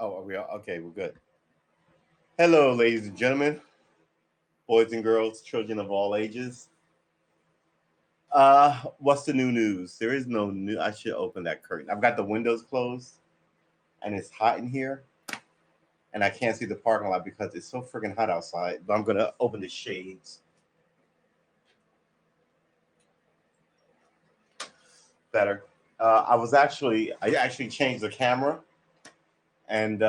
Oh, are we all okay? We're good. Hello, ladies and gentlemen, boys and girls, children of all ages. What's the new news? There is no new. I should open that curtain. I've got the windows closed, and it's hot in here, and I can't see the parking lot because it's so freaking hot outside. But I'm gonna open the shades. Better. I actually changed the camera, and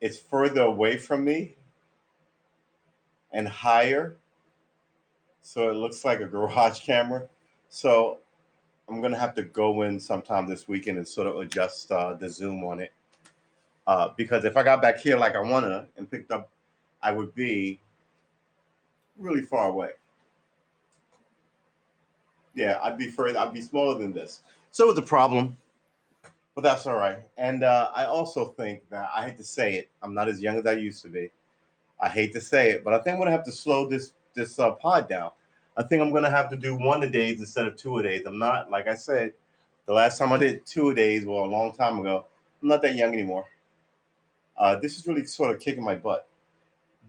it's further away from me and higher, so it looks like a garage camera. So I'm gonna have to go in sometime this weekend and sort of adjust the zoom on it. Because if I got back here like I wanna and picked up, I would be really far away. Yeah, I'd be further. I'd be smaller than this. So it's a problem, but that's all right. And I also think that I hate to say it, I'm not as young as I used to be. I hate to say it, but I think I'm gonna have to slow this pod down. I think I'm gonna have to do one a days instead of two a days. I'm not, like I said, the last time I did two a days, well, a long time ago. I'm not that young anymore. This is really sort of kicking my butt.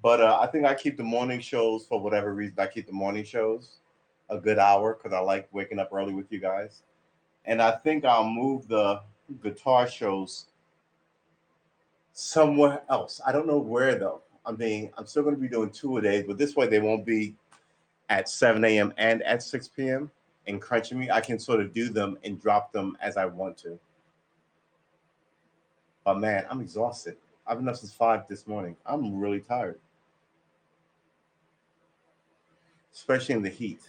But I think I keep the morning shows for whatever reason. I keep the morning shows a good hour because I like waking up early with you guys. And I think I'll move the guitar shows somewhere else. I don't know where though. I mean, I'm still going to be doing two a days, but this way they won't be at 7 a.m. and at 6 p.m. and crunching me. I can sort of do them and drop them as I want to. But man, I'm exhausted. I've been up since 5 this morning. I'm really tired, especially in the heat.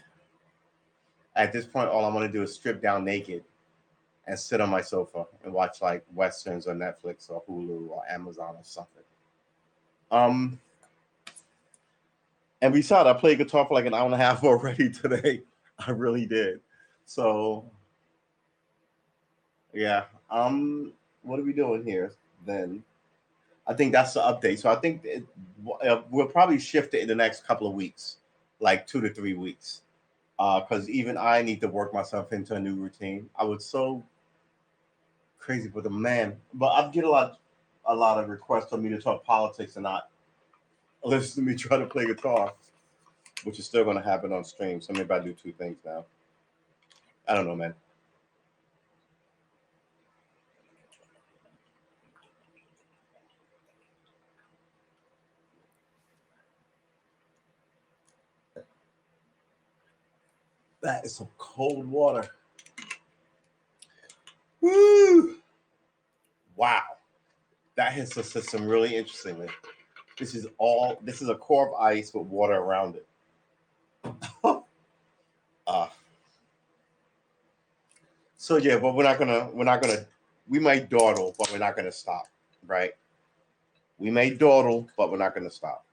At this point, all I want to do is strip down naked and sit on my sofa and watch like westerns or Netflix or Hulu or Amazon or something. Um, and besides, I played guitar for like an hour and a half already today. I really did. So yeah. What are we doing here then? I think that's the update. So I think we'll probably shift it in the next couple of weeks, like 2 to 3 weeks, because even I need to work myself into a new routine. I was so crazy with a man, but I get a lot of requests for me to talk politics and not listen to me try to play guitar, which is still going to happen on stream. So maybe I do two things now. I don't know, man. That is some cold water. Woo! Wow, that hits the system really interestingly. This is a core of ice with water around it. uh, so yeah, but we might dawdle, but we're not gonna stop, right? We may dawdle, but we're not gonna stop.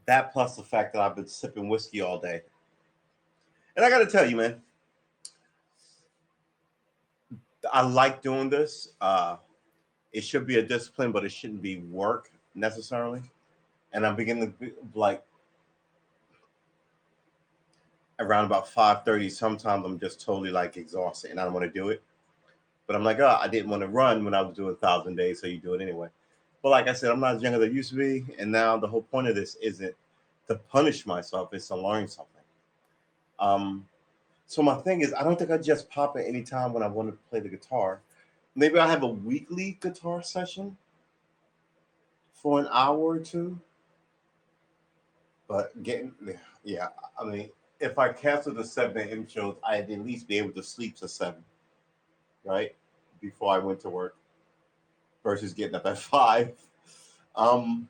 That plus the fact that I've been sipping whiskey all day. And I gotta tell you, man, I like doing this. It should be a discipline, but it shouldn't be work necessarily. And I'm beginning to be, like around about 5:30. Sometimes I'm just totally like exhausted and I don't want to do it. But I'm like, oh, I didn't want to run when I was doing 1,000 days, so you do it anyway. But like I said, I'm not as young as I used to be, and now the whole point of this isn't to punish myself; it's to learn something. Um, so my thing is, I don't think I just pop it anytime when I want to play the guitar. Maybe I have a weekly guitar session for an hour or two. But getting, yeah, I mean, if I cancel the 7 a.m. shows, I'd at least be able to sleep to 7, right? Before I went to work versus getting up at 5. Um,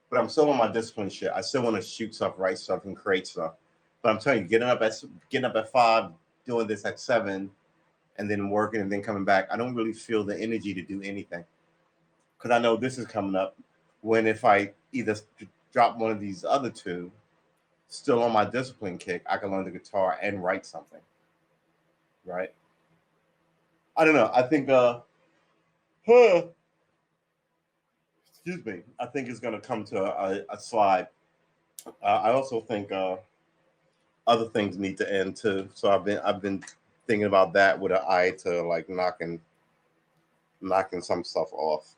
but I'm still on my discipline shit. I still want to shoot stuff, write stuff, and create stuff. But I'm telling you, getting up at 5, doing this at 7, and then working and then coming back, I don't really feel the energy to do anything because I know this is coming up. When if I either drop one of these other two, still on my discipline kick, I can learn the guitar and write something, right? I don't know. I think Excuse me. I think it's going to come to a slide. I also think other things need to end too. So I've been thinking about that with an eye to like knocking some stuff off.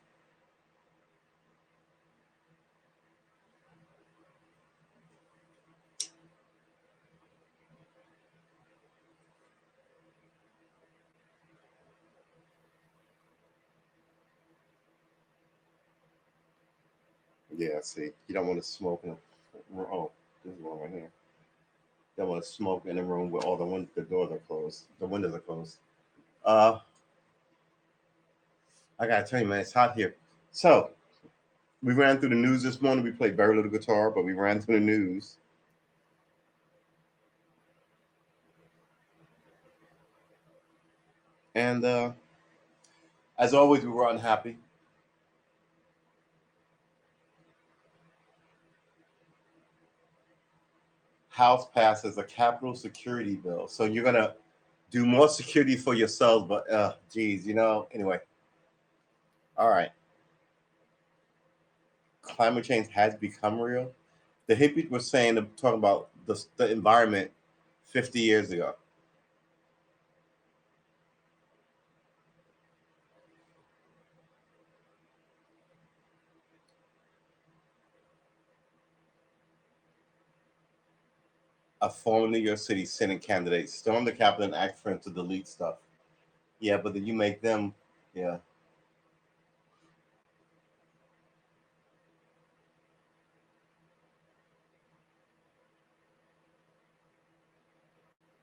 Yeah, see, you don't want to smoke in. Oh, this is one right here. You don't want to smoke in a room where all the doors are closed, the windows are closed. Uh, I gotta tell you, man, it's hot here. So we ran through the news this morning. We played very little guitar, but we ran through the news. And as always, we were unhappy. House passes a capital security bill. So you're gonna do more security for yourselves, but geez, anyway. All right. Climate change has become real. The hippies were talking about the environment 50 years ago. A former New York City Senate candidate stormed the Capitol and asked for him to delete stuff. Yeah, but then you make them, yeah,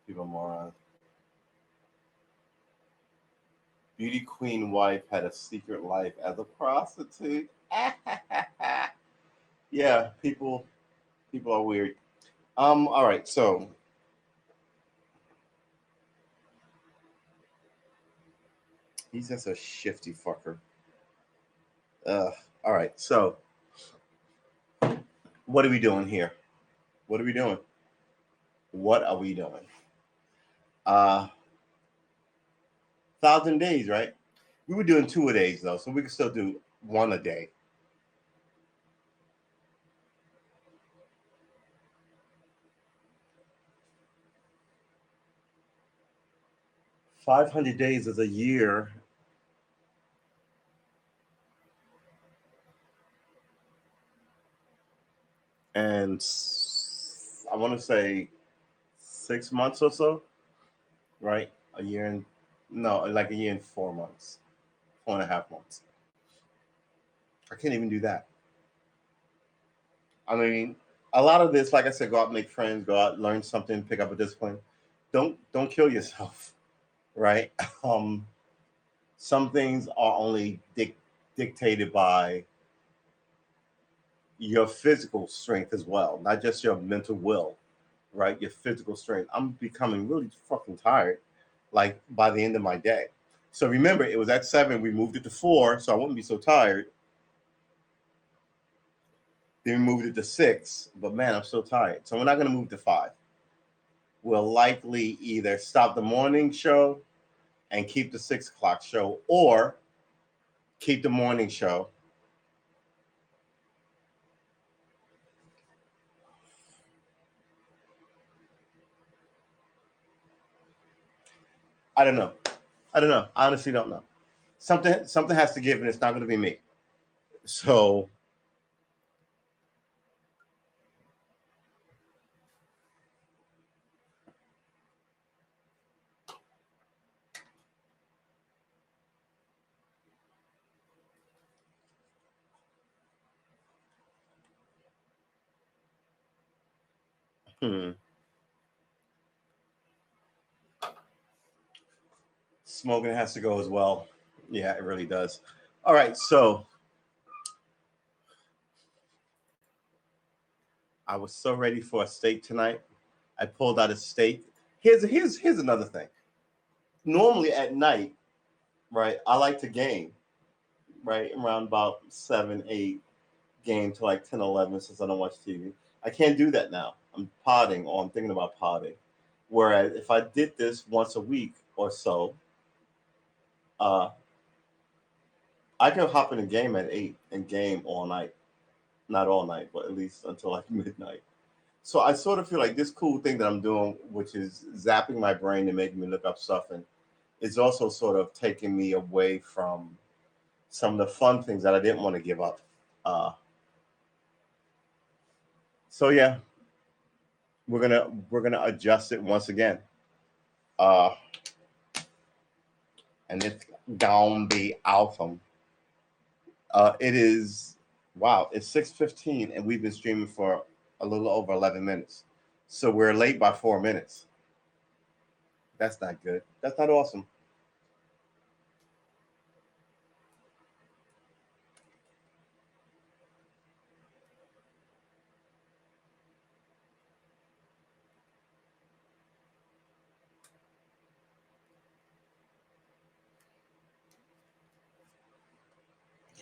people morons. Beauty queen wife had a secret life as a prostitute. Yeah, people are weird. All right, so he's just a shifty fucker. All right, so what are we doing here? What are we doing? What are we doing? 1,000 days, right? We were doing 2 a days though, so we could still do one a day. 500 days is a year, and I want to say 6 months or so, right? A year and no, like a year and 4 months, 4.5 months. I can't even do that. I mean, a lot of this, like I said, go out, make friends, go out, learn something, pick up a discipline. Don't kill yourself, right? Um, some things are only dictated by your physical strength as well, not just your mental will, right? Your physical strength. I'm becoming really fucking tired, like by the end of my day. So remember, it was at 7. We moved it to 4, so I wouldn't be so tired. Then we moved it to 6, but man, I'm so tired. So we're not gonna move to 5. We'll likely either stop the morning show and keep the 6 o'clock show, or keep the morning show. I don't know. I don't know. I honestly don't know. Something has to give, and it's not going to be me. So, hmm, smoking has to go as well. Yeah, it really does. All right, so I was so ready for a steak tonight. I pulled out a steak. Here's another thing. Normally at night, right? I like to game, right? Around about 7, 8, game to like 10, 11 since I don't watch TV. I can't do that now. I'm podding, or I'm thinking about podding. Whereas if I did this once a week or so, uh, I can hop in a game at 8 and game all night. Not all night, but at least until like midnight. So I sort of feel like this cool thing that I'm doing, which is zapping my brain and making me look up stuff, and is also sort of taking me away from some of the fun things that I didn't want to give up. Uh, so yeah, we're gonna adjust it once again, uh, and it's gonna be awesome. It is wow. It's 6:15, and we've been streaming for a little over 11 minutes, so we're late by 4 minutes. That's not good. That's not awesome.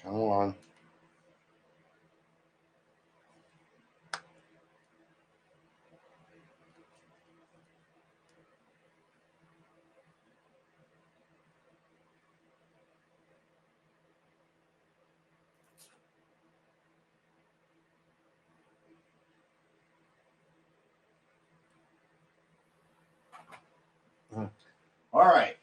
Come on. All right.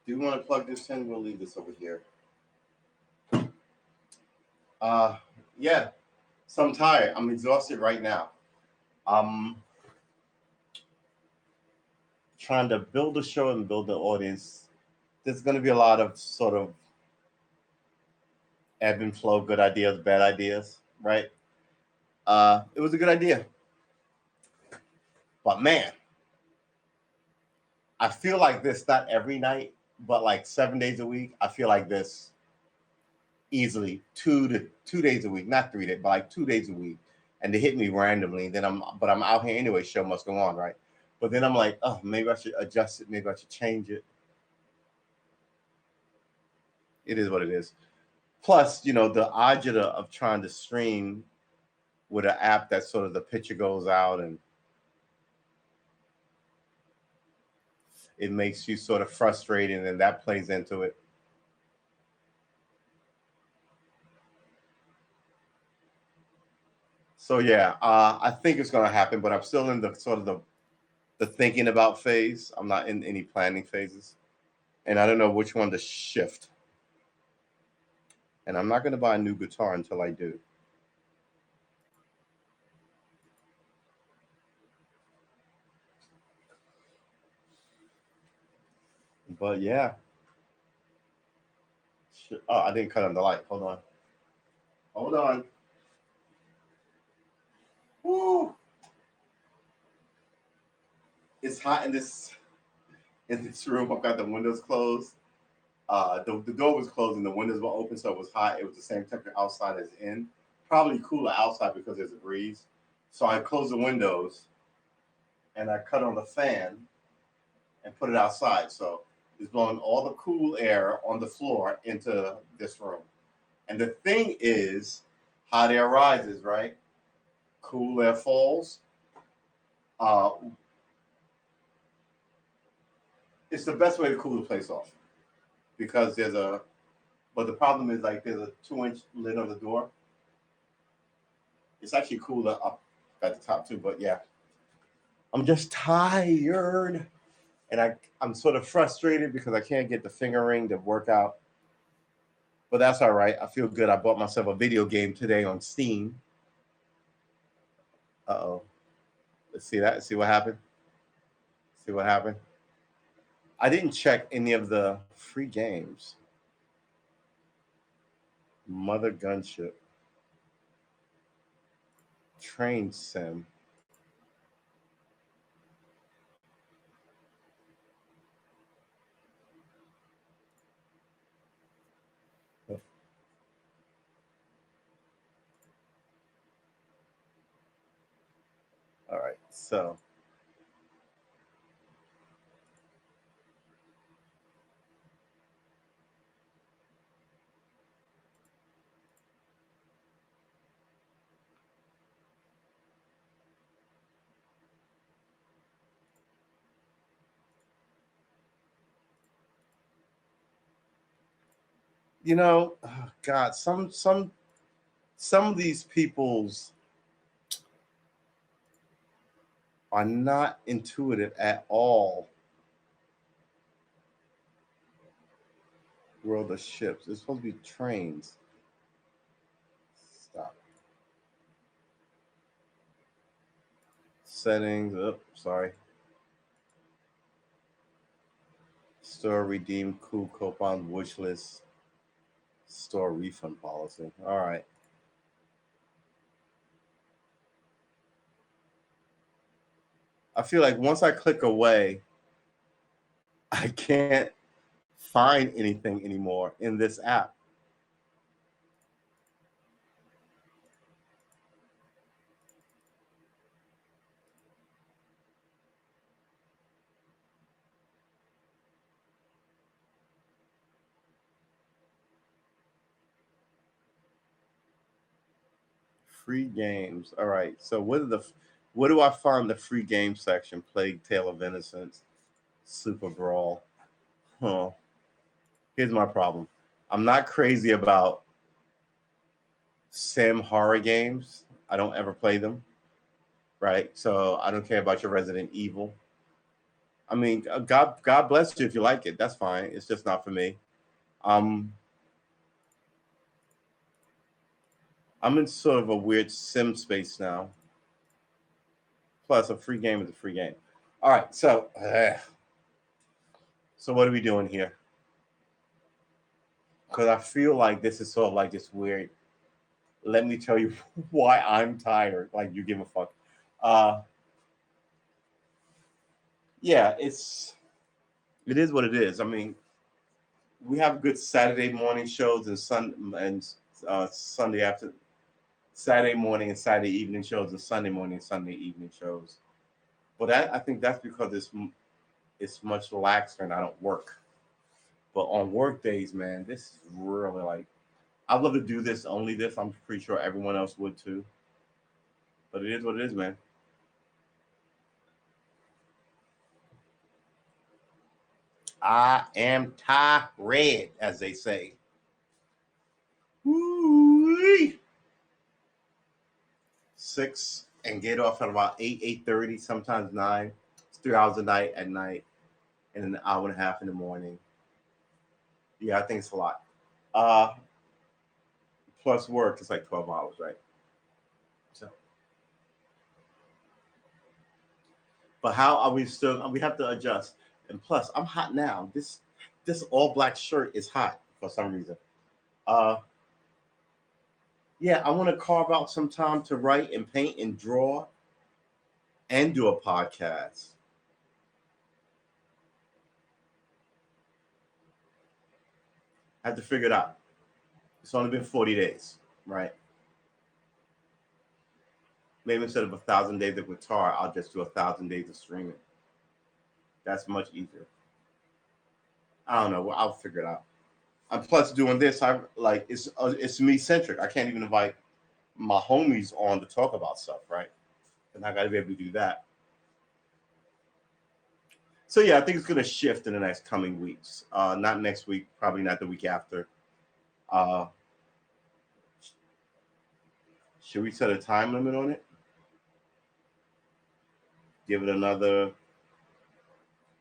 Do you want to plug this in? We'll leave this over here. Uh, yeah. So I'm tired. I'm exhausted right now. I'm trying to build a show and build the audience. There's going to be a lot of sort of ebb and flow, good ideas, bad ideas, right? It was a good idea, but man, I feel like this not every night, but like 7 days a week. I feel like this easily 2 days a week, not 3 days, but like 2 days a week, and they hit me randomly. And then I'm out here anyway. Show must go on, right? But then I'm like, oh, maybe I should adjust it. Maybe I should change it. It is what it is. Plus, the agita of trying to stream with an app that sort of the picture goes out and it makes you sort of frustrated, and that plays into it. So yeah, I think it's going to happen, but I'm still in the sort of the thinking about phase. I'm not in any planning phases, and I don't know which one to shift. And I'm not going to buy a new guitar until I do. But yeah, oh, I didn't cut on the light. Hold on, hold on. Woo! It's hot in this room. I've got the windows closed. The door was closed and the windows were open, so it was hot. It was the same temperature outside as in. Probably cooler outside because there's a breeze. So I closed the windows and I cut on the fan and put it outside. So it's blowing all the cool air on the floor into this room. And the thing is, hot air rises, right? Cool air falls. Uh, it's the best way to cool the place off because but the problem is like there's a 2-inch lid on the door. It's actually cooler up at the top too, but yeah, I'm just tired, and I'm sort of frustrated because I can't get the fingering to work out. But that's all right. I feel good. I bought myself a video game today on Steam. Uh-oh. Let's see that. See what happened. See what happened. I didn't check any of the free games. Mother Gunship, Train Sim. All right. So You know, oh God, some of these people's are not intuitive at all. World of ships. It's supposed to be trains. Stop. Settings. Oh, sorry. Store redeem cool coupon wish list. Store refund policy. All right. I feel like once I click away, I can't find anything anymore in this app. Free games. All right. So what do I find the free game section? Plague Tale of Innocence, Super Brawl. Huh. Here's my problem. I'm not crazy about sim horror games. I don't ever play them. Right. So I don't care about your Resident Evil. I mean, God bless you if you like it. That's fine. It's just not for me. Um, I'm in sort of a weird sim space now. Plus, a free game is a free game. All right, so what are we doing here? Because I feel like this is sort of like this weird. Let me tell you why I'm tired. Like you give a fuck. Uh, yeah, it is what it is. I mean, we have good Saturday morning shows and Sunday after Saturday morning and Saturday evening shows and Sunday morning and Sunday evening shows. But I think that's because it's much laxer and I don't work. But on work days, man, this is really like I'd love to do this, only this. I'm pretty sure everyone else would too. But it is what it is, man. I am tired, as they say. Woo-wee. 6 and get off at about 8:30, sometimes 9. It's 3 hours a night at night and an hour and a half in the morning. Yeah, I think it's a lot. Uh Plus work, it's like 12 hours, right? So but how are we still we have to adjust. And plus I'm hot now. This all black shirt is hot for some reason. Uh yeah, I want to carve out some time to write and paint and draw and do a podcast. I have to figure it out. It's only been 40 days, right? Maybe instead of 1,000 days of guitar, I'll just do 1,000 days of streaming. That's much easier. I don't know. Well, I'll figure it out. And plus, doing this, I like it's me centric. I can't even invite my homies on to talk about stuff, right? And I got to be able to do that. So yeah, I think it's gonna shift in the next coming weeks. Not next week, probably not the week after. Uh, should we set a time limit on it? Give it another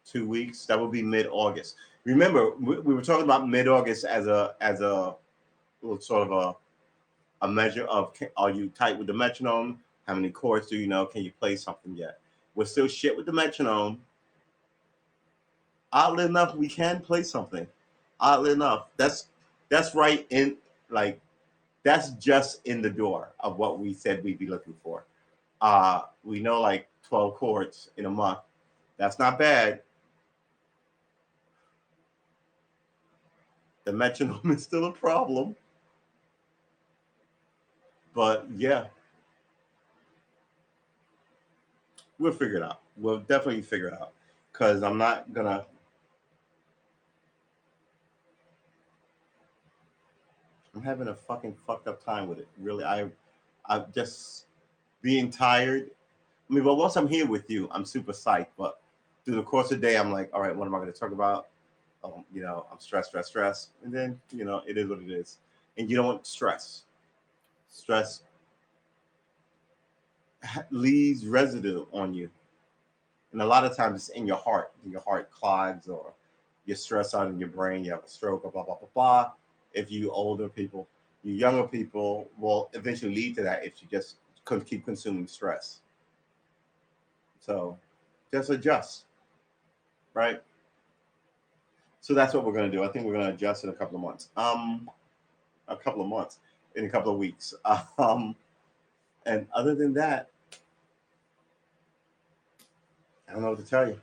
2 weeks. That would be mid-August. Remember, we were talking about mid-August as a sort of a measure of are you tight with the metronome? How many chords do you know? Can you play something yet? We're still shit with the metronome. Oddly enough, we can play something. Oddly enough, that's right in like that's just in the door of what we said we'd be looking for. We know like 12 chords in a month. That's not bad. The metronome is still a problem, but yeah, we'll figure it out. We'll definitely figure it out because I'm not gonna. I'm having a fucking fucked up time with it. Really, I'm just being tired. I mean, but once I'm here with you, I'm super psyched. But through the course of the day, I'm like, all right, what am I going to talk about? I'm stressed, and then it is what it is, and you don't want stress. Stress leaves residue on you, and a lot of times it's in your heart. Your heart clogs, or you're stressed out in your brain. You have a stroke, or blah blah blah blah. If you older people, you younger people will eventually lead to that if you just keep consuming stress. So just adjust, right? So that's what we're going to do. I think we're going to adjust in a couple of months. A couple of months, in a couple of weeks. And other than that, I don't know what to tell you.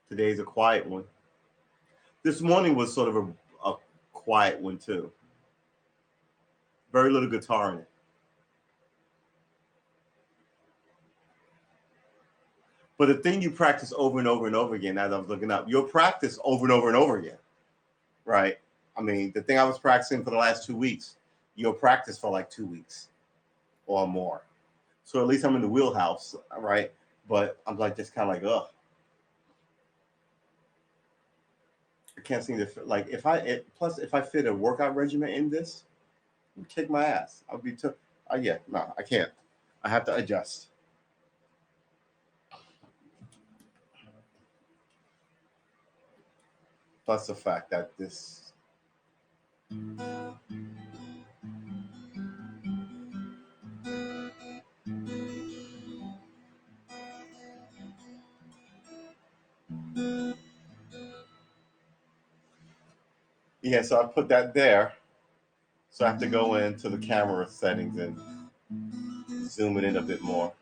Today's a quiet one. This morning was sort of a quiet one too. Very little guitar in it. But the thing you practice over and over and over again, as I was looking up, you'll practice over and over and over again, right? I mean, the thing I was practicing for the last 2 weeks, you'll practice for like 2 weeks or more. So at least I'm in the wheelhouse, right? But I'm like just kind of like, ugh. I can't seem to like plus if I fit a workout regimen in this, it would kick my ass. I'll be yeah, no, I can't. I have to adjust. Plus the fact that this yeah, so I put that there. So I have to go into the camera settings and zoom it in a bit more.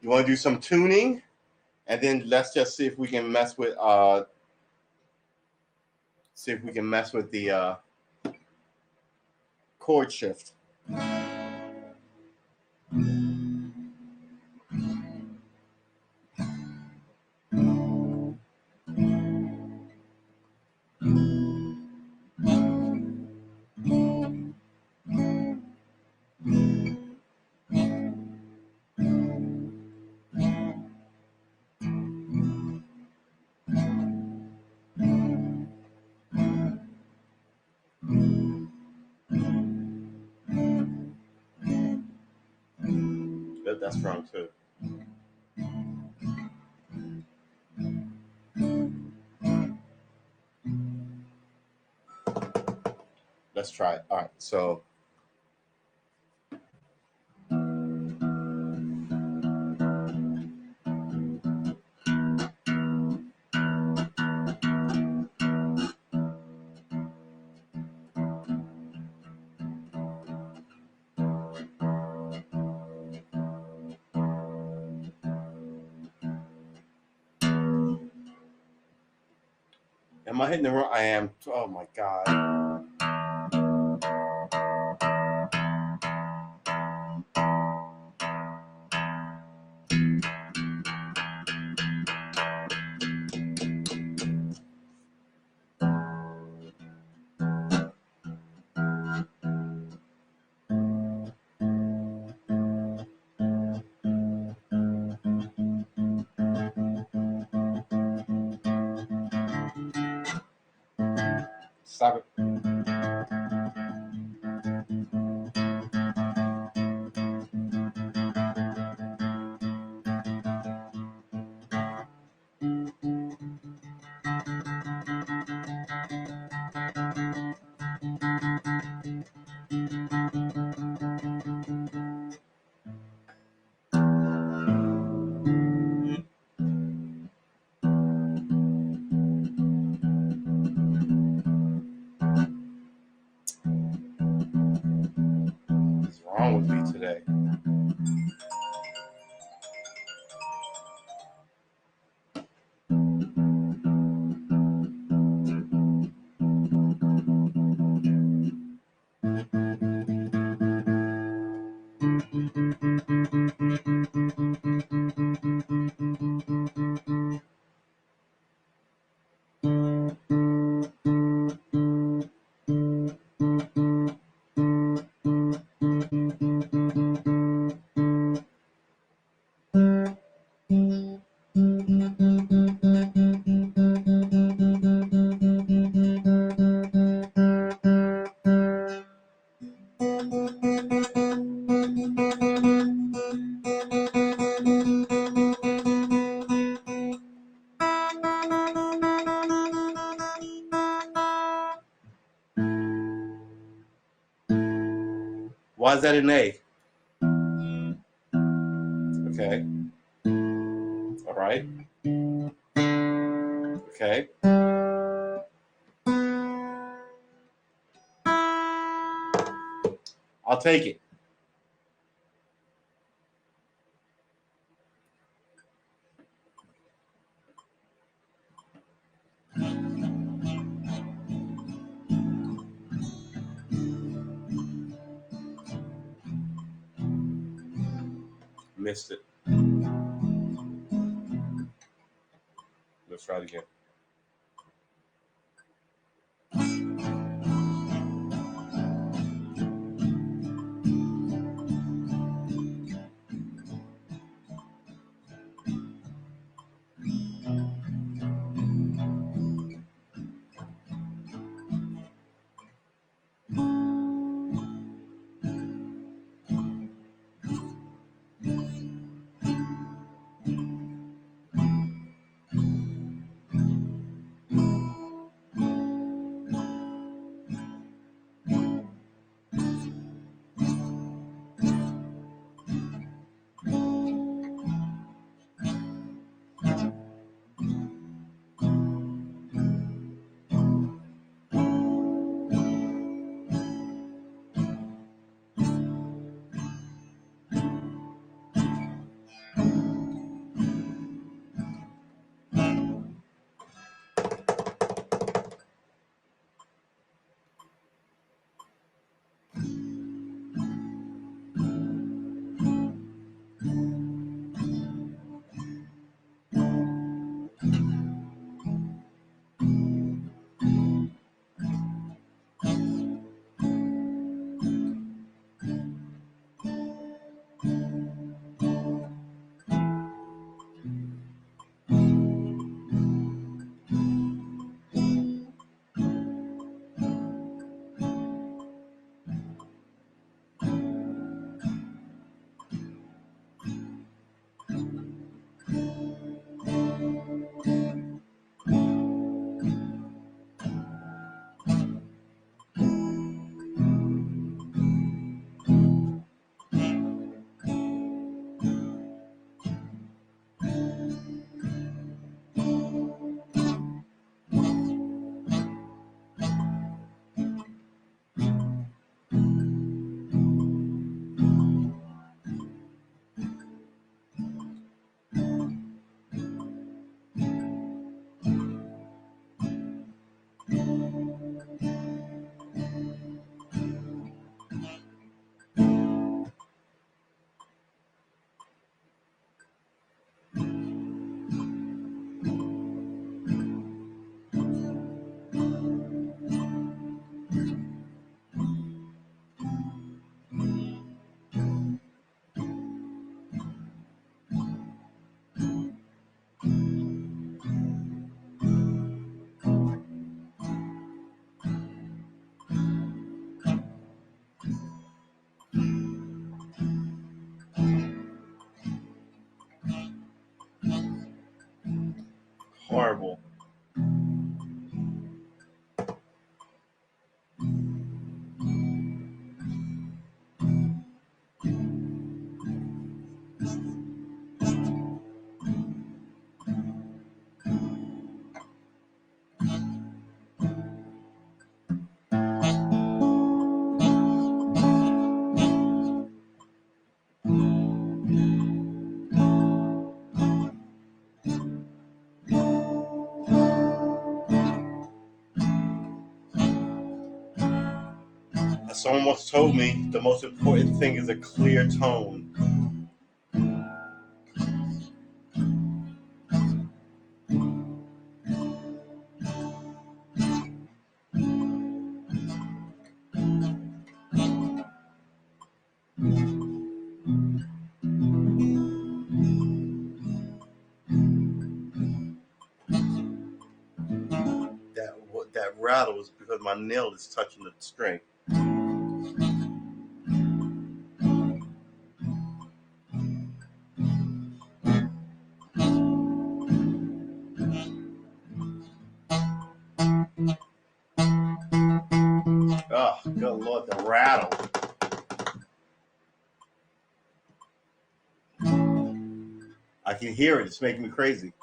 You want to do some tuning, and then let's just see if we can mess with the chord shift. That's wrong too. Let's try it. All right, so am I hitting the wrong? I am. Oh my god. Stop it. Why is that an A? Okay. All right. Okay. I'll take it. Missed it. Let's try it again. Horrible. Someone once told me the most important thing is a clear tone. rattles because my nail is touching the string. Oh, good Lord, the rattle. I can hear it. It's making me crazy.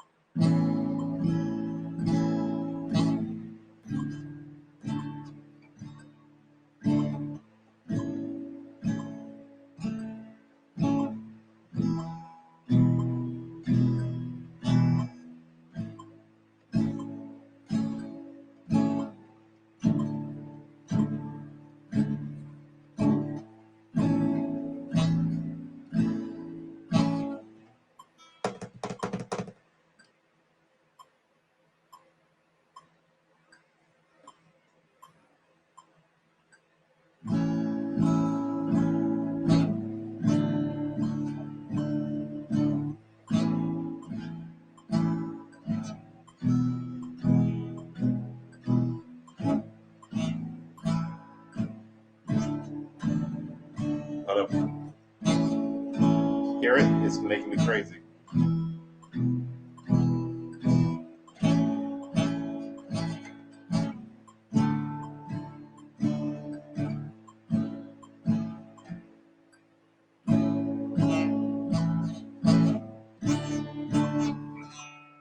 Hear it? It's making me crazy.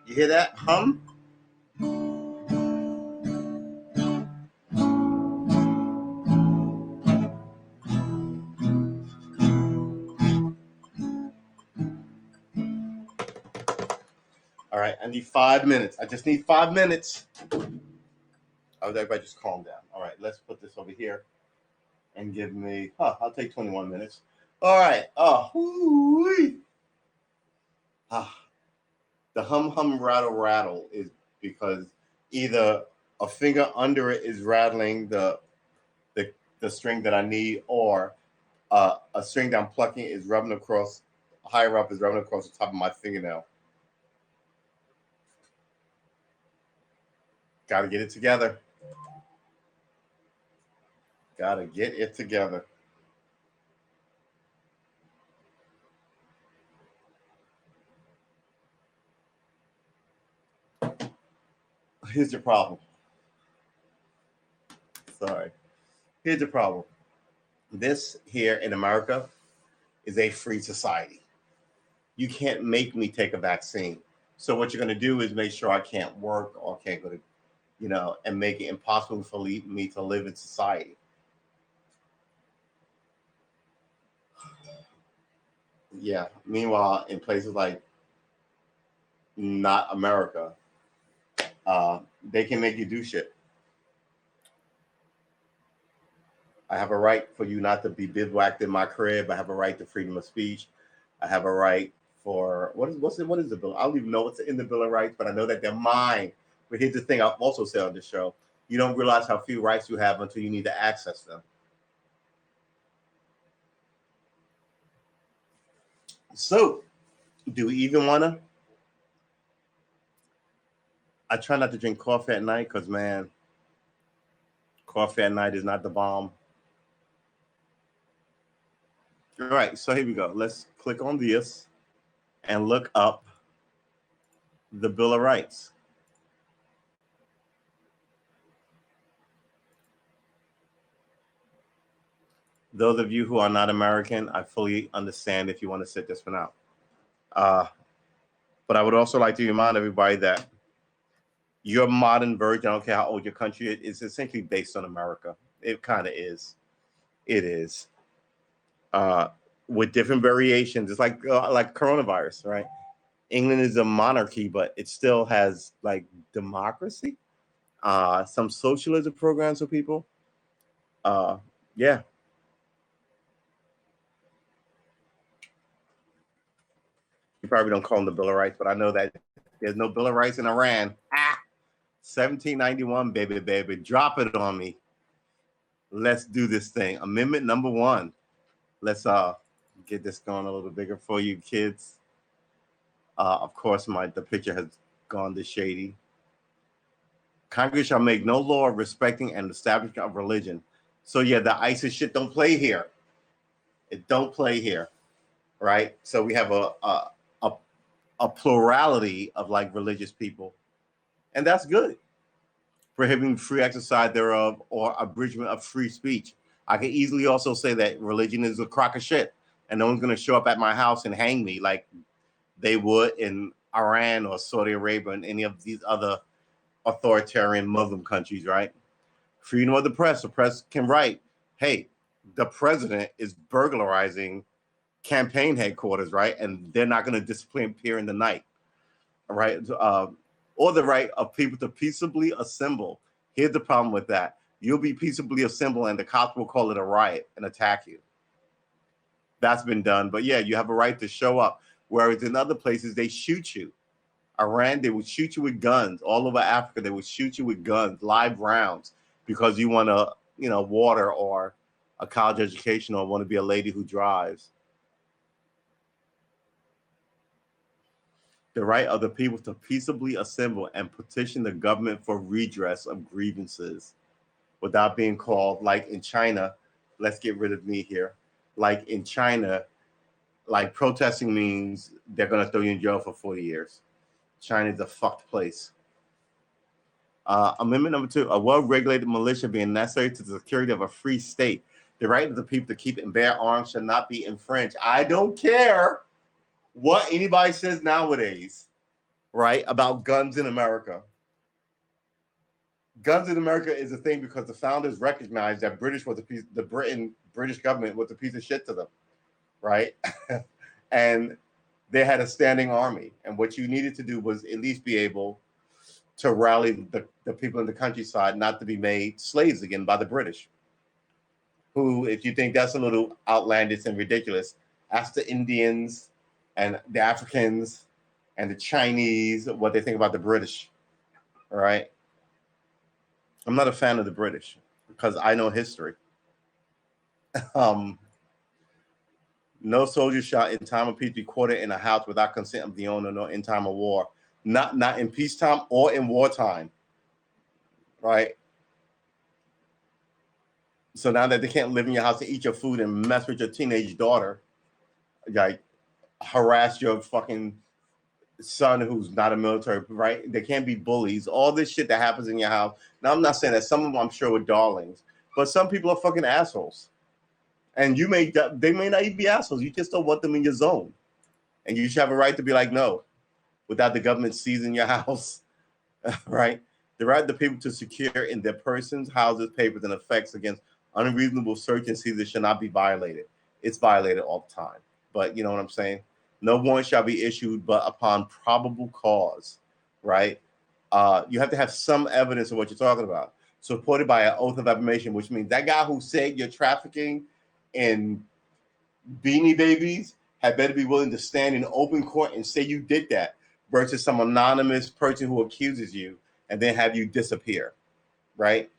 You hear that hum? All right, I need 5 minutes. I just need 5 minutes. Oh, everybody just calm down. All right, let's put this over here and give me, I'll take 21 minutes. All right. The hum rattle rattle is because either a finger under it is rattling the string that I need, or a string that I'm plucking is rubbing across, higher up is rubbing across the top of my fingernail. Got to get it together. Got to get it together. Here's your problem. Sorry. Here's the problem. This here in America is a free society. You can't make me take a vaccine. So what you're going to do is make sure I can't work or can't go to, and make it impossible for me to live in society. Yeah. Meanwhile, in places like not America, they can make you do shit. I have a right for you not to be bivouacked in my crib. I have a right to freedom of speech. I have a right for what is the bill? I don't even know what's in the Bill of Rights, but I know that they're mine. But here's the thing I've also said on this show: you don't realize how few rights you have until you need to access them. So, do we even want to? I try not to drink coffee at night because, man, coffee at night is not the bomb. All right, so here we go. Let's click on this and look up the Bill of Rights. Those of you who are not American, I fully understand if you want to sit this one out. But I would also like to remind everybody that your modern version, I don't care how old your country is essentially based on America. It kind of is. It is. With different variations. It's like coronavirus, right? England is a monarchy, but it still has like democracy, some socialism programs for people. Yeah. You probably don't call them the Bill of Rights, but I know that there's no Bill of Rights in Iran. 1791, baby. Drop it on me. Let's do this thing. Amendment number 1. Let's get this going a little bigger for you kids. Of course, the picture has gone to shady. Congress shall make no law respecting an establishment of religion. So yeah, the ISIS shit don't play here. It don't play here, right? So we have a plurality of like religious people, and that's good. Prohibiting free exercise thereof or abridgment of free speech. I could easily also say that religion is a crock of shit, and no one's going to show up at my house and hang me like they would in Iran or Saudi Arabia and any of these other authoritarian Muslim countries, right? Freedom of the press. The press can write, hey, the president is burglarizing campaign headquarters, right? And they're not going to disappear in the night, right? Or the right of people to peaceably assemble. Here's the problem with that. You'll be peaceably assembled and the cops will call it a riot and attack you. That's been done. But yeah, you have a right to show up. Whereas in other places, they shoot you. Iran, they would shoot you with guns. All over Africa, they would shoot you with guns, live rounds, because you want to, water or a college education or want to be a lady who drives. The right of the people to peaceably assemble and petition the government for redress of grievances without being called, like in China, let's get rid of me here. Like in China, like protesting means they're going to throw you in jail for 40 years. China's a fucked place. Amendment number 2, a well-regulated militia being necessary to the security of a free state. The right of the people to keep and bear arms shall not be infringed. I don't care what anybody says nowadays, right, about guns in America. Guns in America is a thing because the founders recognized that British government was a piece of shit to them, right? And they had a standing army. And what you needed to do was at least be able to rally the people in the countryside not to be made slaves again by the British, who, if you think that's a little outlandish and ridiculous, ask the Indians and the Africans and the Chinese what they think about the British, all right? I'm not a fan of the British because I know history. No soldier shall in time of peace be quartered in a house without consent of the owner, nor in time of war. Not in peacetime or in wartime, right? So now that they can't live in your house and eat your food and mess with your teenage daughter, like harass your fucking son who's not a military, right? They can't be bullies. All this shit that happens in your house. Now, I'm not saying that some of them, I'm sure, were darlings, but some people are fucking assholes. And they may not even be assholes. You just don't want them in your zone. And you should have a right to be like, no, without the government seizing your house, right? The right of the people to secure in their persons, houses, papers, and effects against unreasonable search and seizure shall not be violated. It's violated all the time. But you know what I'm saying? No warrant shall be issued but upon probable cause, right? You have to have some evidence of what you're talking about, supported by an oath of affirmation, which means that guy who said you're trafficking in Beanie Babies had better be willing to stand in open court and say you did that versus some anonymous person who accuses you and then have you disappear, right?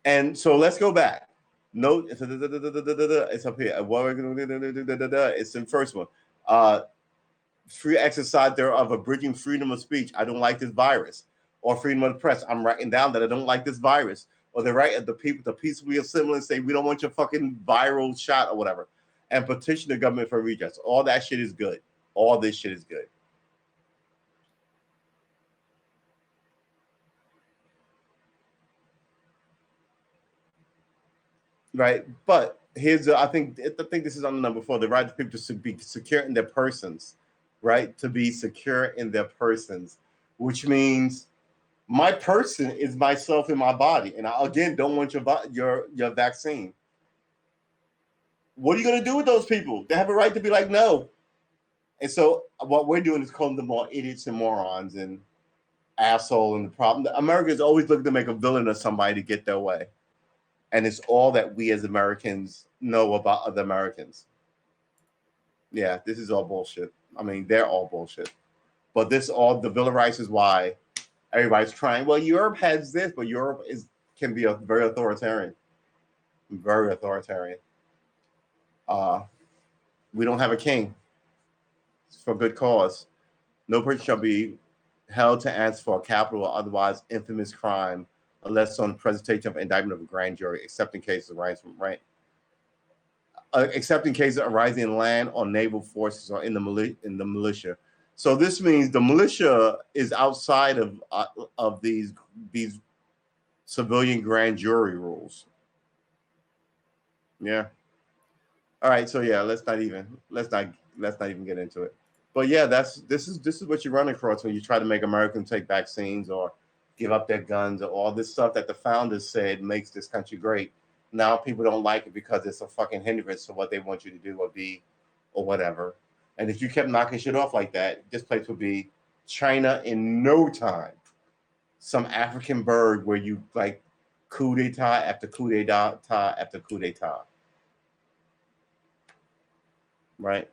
And so let's go back. Note, it's up here. It's in first one. Free exercise thereof, abridging freedom of speech. I don't like this virus. Or freedom of the press. I'm writing down that I don't like this virus. Or the right of the people to peacefully assemble and say, we don't want your fucking viral shot or whatever. And petition the government for redress. All that shit is good. All this shit is good. Right, but I think this is on the number 4. The right of people to be secure in their persons, right? To be secure in their persons, which means my person is myself in my body, and I again don't want your vaccine. What are you going to do with those people? They have a right to be like no. And so what we're doing is calling them all idiots and morons and asshole. And the problem, America is always looking to make a villain of somebody to get their way. And it's all that we as Americans know about other Americans. Yeah, this is all bullshit. I mean, they're all bullshit. But the Bill of Rights is why everybody's trying. Well, Europe has this, but Europe can be very authoritarian. Very authoritarian. We don't have a king. It's for good cause. No person shall be held to answer for a capital or otherwise infamous crime unless on presentation of indictment of a grand jury, except in cases arising from except in cases arising in land or naval forces or in the militia. So this means the militia is outside of these civilian grand jury rules. Yeah. All right. So yeah, let's not even get into it. But yeah, this is what you run across when you try to make Americans take vaccines or give up their guns or all this stuff that the founders said makes this country great. Now people don't like it because it's a fucking hindrance to what they want you to do or be or whatever. And if you kept knocking shit off like that, this place would be China in no time. Some African bird where you like coup d'etat after coup d'etat after coup d'etat. Right?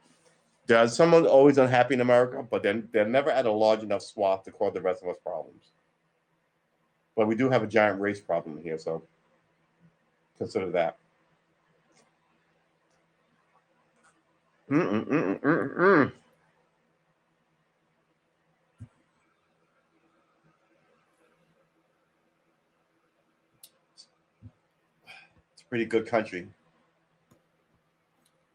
There's someone always unhappy in America, but they're never at a large enough swath to cause the rest of us problems. But we do have a giant race problem here, so consider that. It's a pretty good country.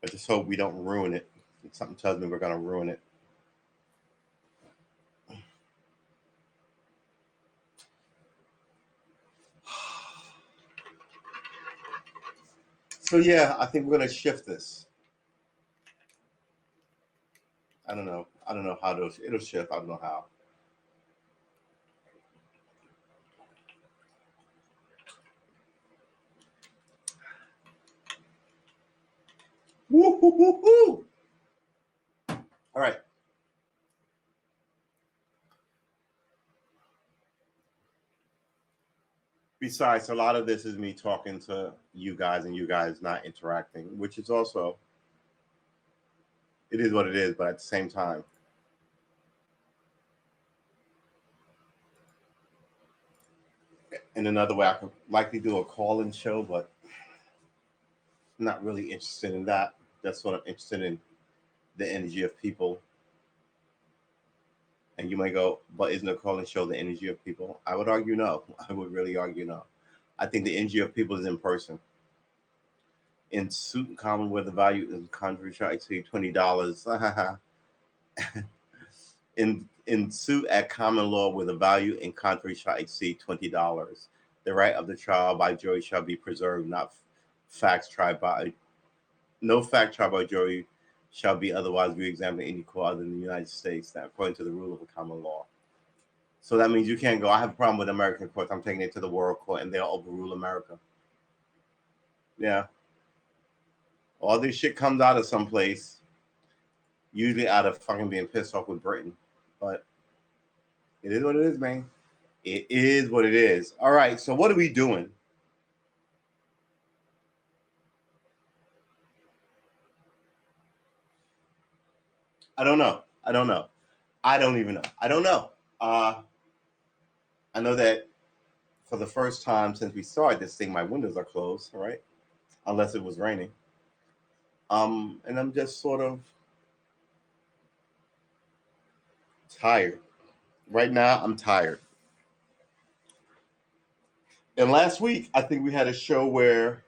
I just hope we don't ruin it. Something tells me we're going to ruin it. So yeah, I think we're going to shift this. I don't know how it'll shift. I don't know how. Woo, woo, woo, woo. All right. Besides, a lot of this is me talking to you guys and you guys not interacting, which is also, it is what it is, but at the same time, in another way, I could likely do a call-in show, but I'm not really interested in that. That's what I'm interested in, the energy of people. And you might go, but isn't a call-in show the energy of people? I would argue no. I would really argue no. I think the energy of people is in person. In suit and common where the value is controversial, I say $20. in suit at common law where the value in contrary shall exceed $20. The right of the trial by jury shall be preserved, no fact tried by jury shall be otherwise re-examined in any court other than the United States, that according to the rule of the common law. So that means you can't go, I have a problem with American courts, I'm taking it to the world court and they'll overrule America. Yeah. All this shit comes out of someplace, usually out of fucking being pissed off with Britain. But it is what it is, man. It is what it is. All right, so what are we doing? I don't know. I don't even know. I don't know. I know that for the first time since we started this thing, my windows are closed, right? Unless it was raining. And I'm just sort of tired. Right now, I'm tired. And last week, I think we had a show where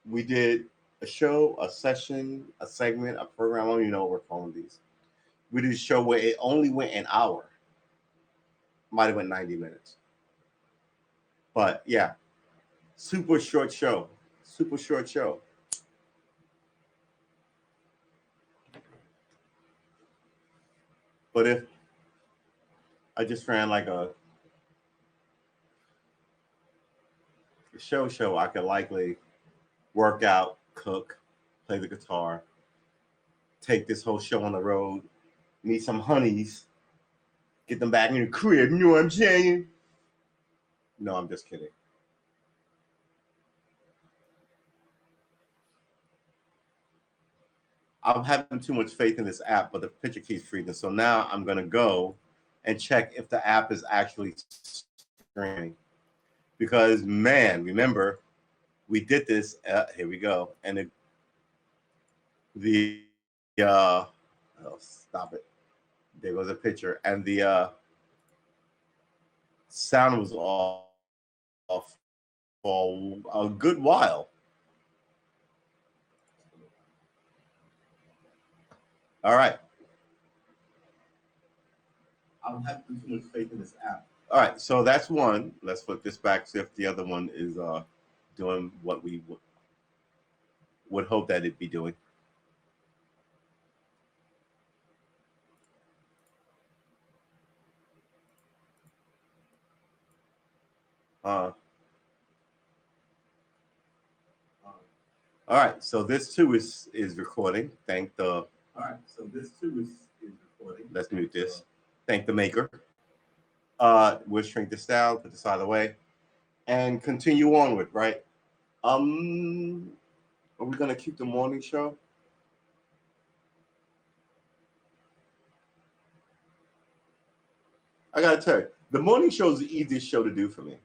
we did a show, a session, a segment, a program. I don't even know what we're calling these. We did a show where it only went an hour. Might have went 90 minutes. But yeah, super short show. Super short show. But if I just ran like a show, I could likely work out, cook, play the guitar, take this whole show on the road, meet some honeys, get them back in the crib. You know what I'm saying? No, I'm just kidding. I'm having too much faith in this app, but the picture keeps freezing. So now I'm going to go and check if the app is actually streaming. Because, man, remember, we did this. Here we go. And oh, stop it. There was a picture, and the sound was off for a good while. All right. I don't have too much faith in this app. All right, so that's one. Let's flip this back, see if the other one is doing what we would hope that it'd be doing. Uh, all right, so this too is recording. Thank the. All right, so this too is recording. Let's mute this. Thank the maker. We'll shrink this down, put this out of the way, and continue onward. Right. Are we gonna keep the morning show? I gotta tell you, the morning show is the easiest show to do for me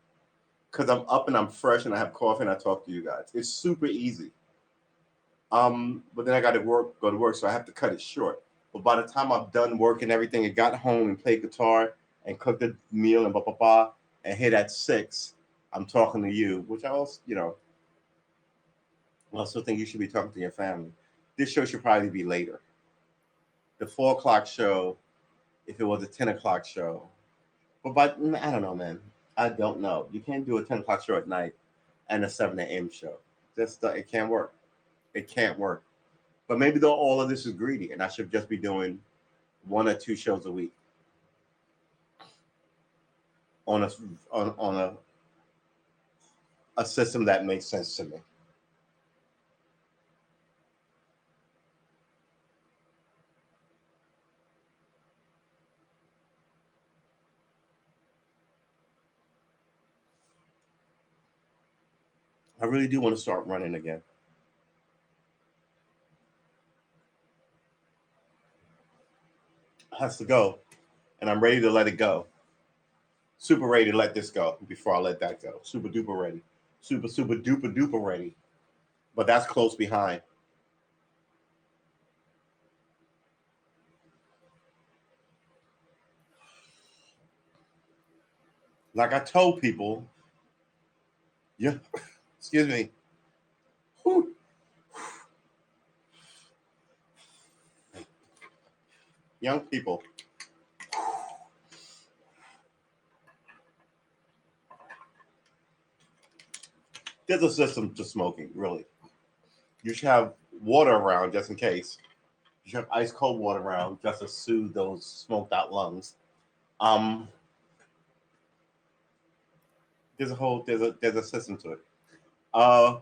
because I'm up and I'm fresh and I have coffee and I talk to you guys. It's super easy. But then I got to go to work, so I have to cut it short. But by the time I'm done work and everything, and got home and played guitar and cooked a meal and blah blah blah, and hit at 6, I'm talking to you, which I also, I also think you should be talking to your family. This show should probably be later. The 4 o'clock show, if it was a 10 o'clock show, but I don't know, man. I don't know. You can't do a 10 o'clock show at night and a 7 a.m. show. It can't work. It can't work. But maybe though all of this is greedy, and I should just be doing 1 or 2 shows a week on a system that makes sense to me. I really do want to start running again. It has to go, and I'm ready to let it go. Super ready to let this go before I let that go. Super duper ready. Super duper duper ready. But that's close behind. Like I told people, yeah, excuse me. Whew. Young people, there's a system to smoking, really. You should have water around just in case. You should have ice cold water around just to soothe those smoked out lungs. Um, there's a system to it. Uh,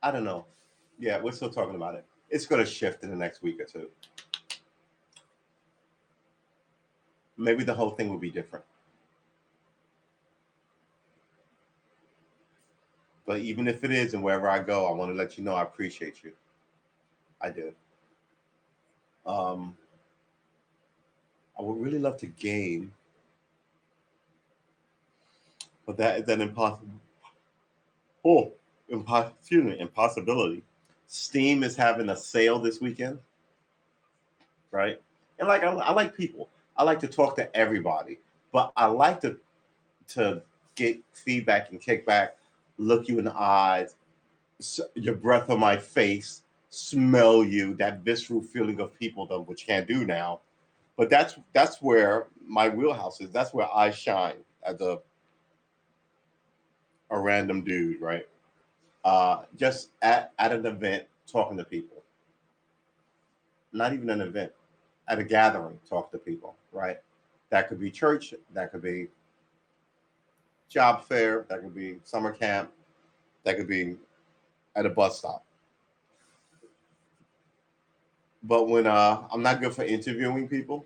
I don't know. Yeah, we're still talking about it. It's going to shift in the next week or two. Maybe the whole thing will be different. But even if it is, and wherever I go, I want to let you know I appreciate you. I do. Um, I would really love to game, but that is an impossible. Oh, excuse me, impossibility. Steam is having a sale this weekend, right? And like I like people. I like to talk to everybody, but I like to get feedback and kickback, look you in the eyes, your breath on my face, smell you, that visceral feeling of people that which can't do now. But that's where my wheelhouse is. That's where I shine as a random dude, right? Just at an event, talking to people. Not even an event, at a gathering, talk to people, right? That could be church, that could be job fair, that could be summer camp, that could be at a bus stop. But when I'm not good for interviewing people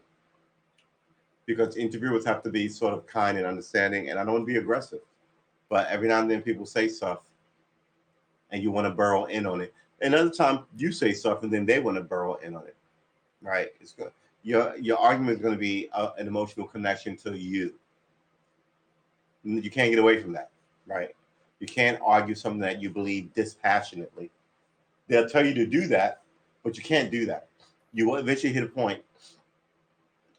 because interviewers have to be sort of kind and understanding, and I don't want to be aggressive. But every now and then people say stuff, and you want to burrow in on it. Another time you say stuff, and then they want to burrow in on it. Right? It's good. Your argument is going to be an emotional connection to you. You can't get away from that, right? You can't argue something that you believe dispassionately. They'll tell you to do that, but you can't do that. You will eventually hit a point.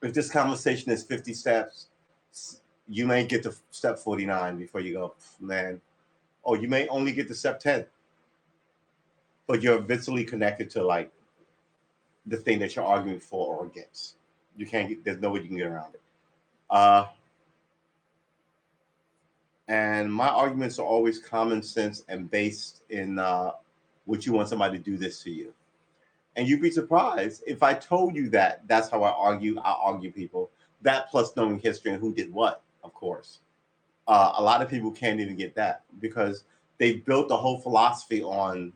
If this conversation is 50 steps, you may get to step 49 before you go, man. Or you may only get to step 10. But you're viscerally connected to like the thing that you're arguing for or against. You can't get, there's no way you can get around it. And my arguments are always common sense and based in would you want somebody to do this to you? And you'd be surprised if I told you that that's how I argue people. That plus knowing history and who did what, of course. A lot of people can't even get that because they've built the whole philosophy on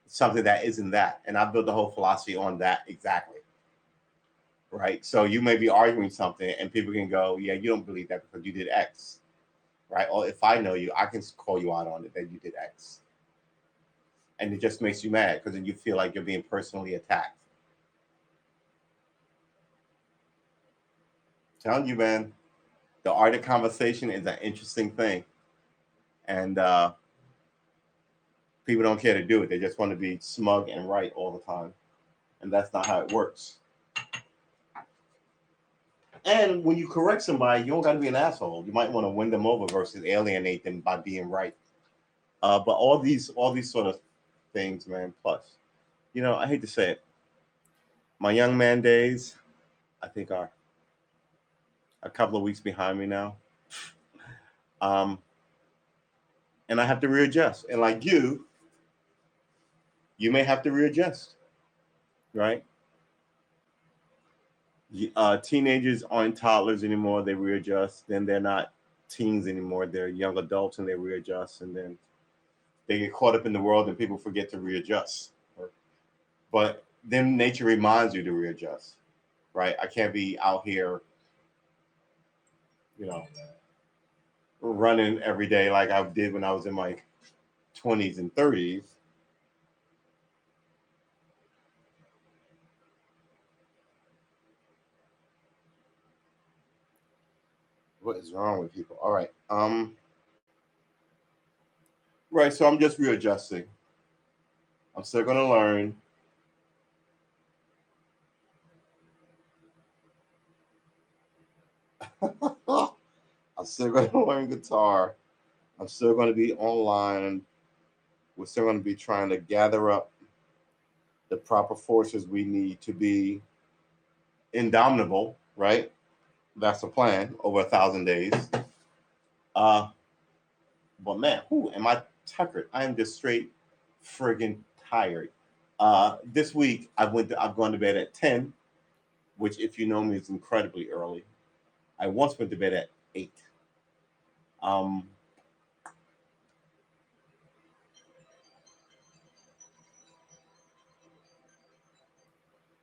something that isn't that. And I built the whole philosophy on that exactly. Right? So you may be arguing something and people can go, yeah, you don't believe that because you did X. Right? Or if I know you, I can call you out on it that you did X. And it just makes you mad because then you feel like you're being personally attacked. I'm telling you, man, the art of conversation is an interesting thing. And people don't care to do it. They just want to be smug and right all the time. And that's not how it works. And when you correct somebody, you don't got to be an asshole. You might want to win them over versus alienate them by being right. But all these sort of things, man. Plus, you know, I hate to say it, my young man days, I think, are a couple of weeks behind me now. And I have to readjust. And like you may have to readjust, right? Teenagers aren't toddlers anymore. They readjust. Then they're not teens anymore. They're young adults and they readjust. And then they get caught up in the world and people forget to readjust. But then nature reminds you to readjust, right? I can't be out here, you know, running every day like I did when I was in my 20s and 30s. What is wrong with people? All right. Right, so I'm just readjusting. I'm still going to learn. I'm still going to learn guitar. I'm still going to be online. We're still going to be trying to gather up the proper forces we need to be indomitable, right? That's the plan over 1,000 days. But man, am I tuckered? I am just straight friggin' tired. This week I've gone to bed at 10, which if you know me is incredibly early. I once went to bed at 8. Now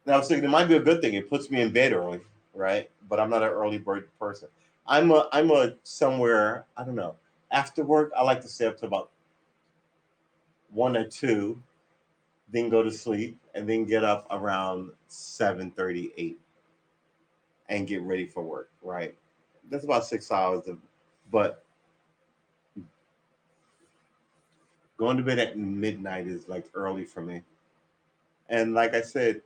I was thinking it might be a good thing. It puts me in bed early, right? But I'm not an early bird person. I'm a somewhere, I don't know. After work, I like to stay up to about 1 or 2, then go to sleep, and then get up around 7:38 and get ready for work, right? That's about 6 hours but going to bed at midnight is like early for me. And like I said,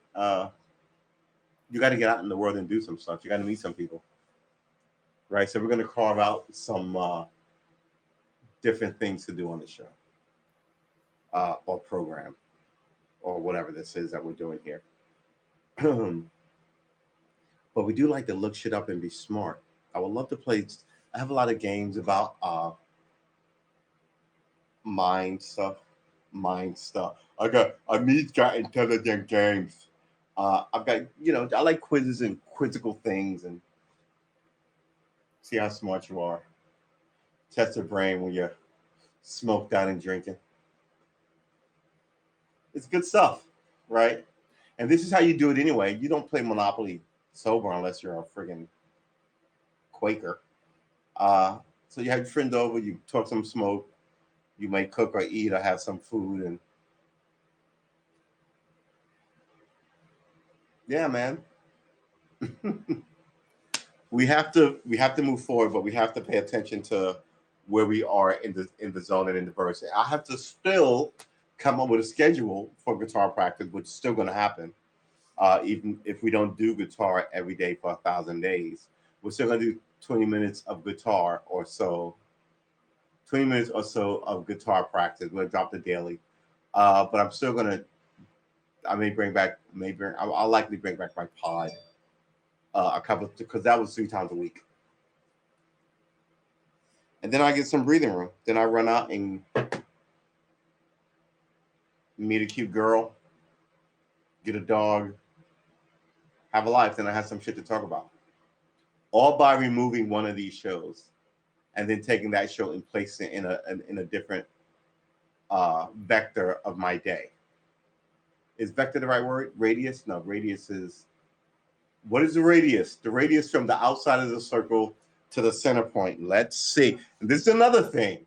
you got to get out in the world and do some stuff. You got to meet some people, right? So we're going to carve out some different things to do on the show or program or whatever this is that we're doing here. But we do like to look shit up and be smart. I would love to play. I have a lot of games about mind stuff. I need got intelligent games. I've got, I like quizzes and quizzical things and see how smart you are. Test your brain when you're smoked out and drinking. It's good stuff, right? And this is how you do it anyway. You don't play Monopoly sober unless you're a friggin' Quaker. So you have your friend over, you talk some smoke, you may cook or eat or have some food, and yeah, man. we have to move forward, but we have to pay attention to where we are in the zone and in the verse. I have to still come up with a schedule for guitar practice, which is still going to happen. Even if we don't do guitar every day for 1,000 days, we're still gonna do 20 minutes of guitar or so, 20 minutes or so of guitar practice. We're gonna drop the daily, but I'm still gonna. I may bring back, maybe I'll likely bring back my pod a couple because that was 3 times a week, and then I get some breathing room. Then I run out and meet a cute girl, get a dog, have a life. Then I have some shit to talk about. All by removing one of these shows and then taking that show and placing it in a different vector of my day. Is vector the right word? Radius? No, radius is, what is the radius? The radius from the outside of the circle to the center point. Let's see. And this is another thing.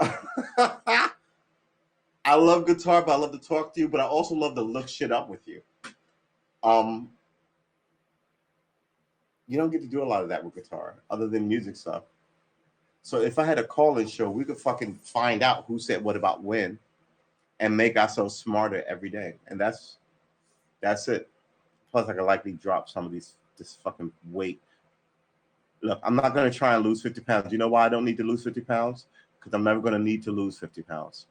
I love guitar, but I love to talk to you, but I also love to look shit up with you. You don't get to do a lot of that with guitar other than music stuff. So if I had a call-in show, we could fucking find out who said what about when and make ourselves smarter every day. And that's it. Plus I could likely drop some of this fucking weight. Look, I'm not gonna try and lose 50 pounds. You know why I don't need to lose 50 pounds? Because I'm never gonna need to lose 50 pounds.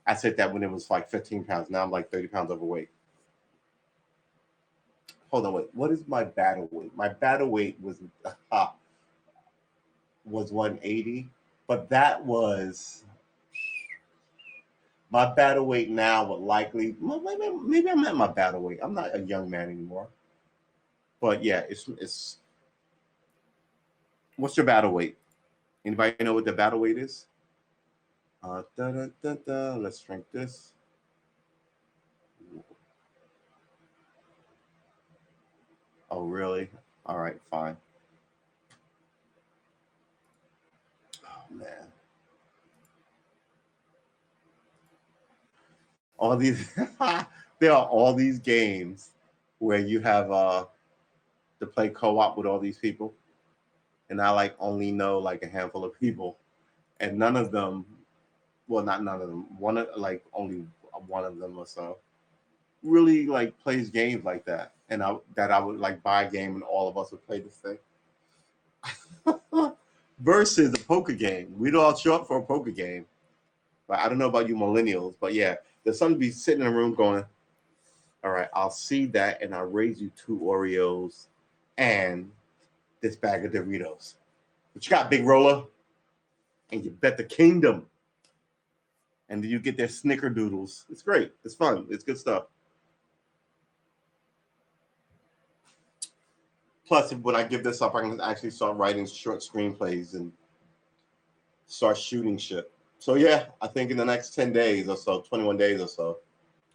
I said that when it was like 15 pounds. Now I'm like 30 pounds overweight. Hold on, wait. What is my battle weight? My battle weight was 180, but that was my battle weight now would likely, maybe I'm at my battle weight. I'm not a young man anymore. But yeah, it's what's your battle weight? Anybody know what the battle weight is? Let's drink this. Oh, really? All right, fine. Oh, man. All these, there are all these games where you have to play co-op with all these people, and I like only know like a handful of people, and none of them, well, not none of them, one of like only one of them or so, really like plays games like that, and I would like buy a game and all of us would play this thing. Versus a poker game, we'd all show up for a poker game. But I don't know about you millennials, but yeah, there's something to be sitting in a room going, all right, I'll see that and I'll raise you 2 Oreos and this bag of Doritos. What you got, big roller? And you bet the kingdom. And then you get their snickerdoodles. It's great. It's fun. It's good stuff. Plus, when I give this up, I can actually start writing short screenplays and start shooting shit. So yeah, I think in the next 10 days or so, 21 days or so,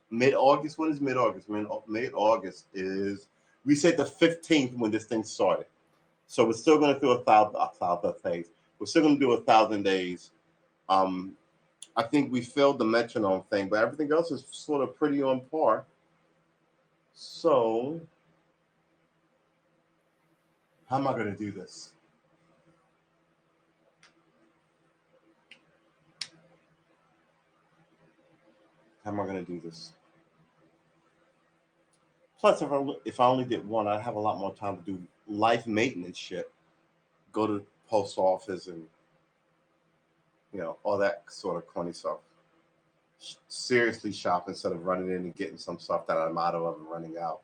mid-August. What is mid-August? Mid-August is, we said the 15th when this thing started. So we're still going to do a thousand days. We're still going to do 1,000 days. I think we failed the metronome thing, but everything else is sort of pretty on par. So how am I going to do this? How am I going to do this? Plus, if I only did one, I'd have a lot more time to do life maintenance shit. Go to the post office and, all that sort of corny stuff. Seriously shop instead of running in and getting some stuff that I'm out of and running out.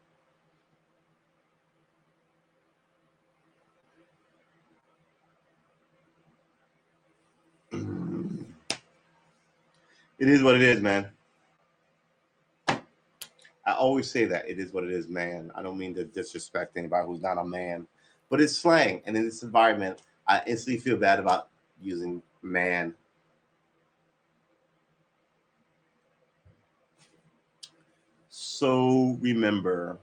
It is what it is, man. I always say that it is what it is, man. I don't mean to disrespect anybody who's not a man, but it's slang. And in this environment, I instantly feel bad about using man. So remember,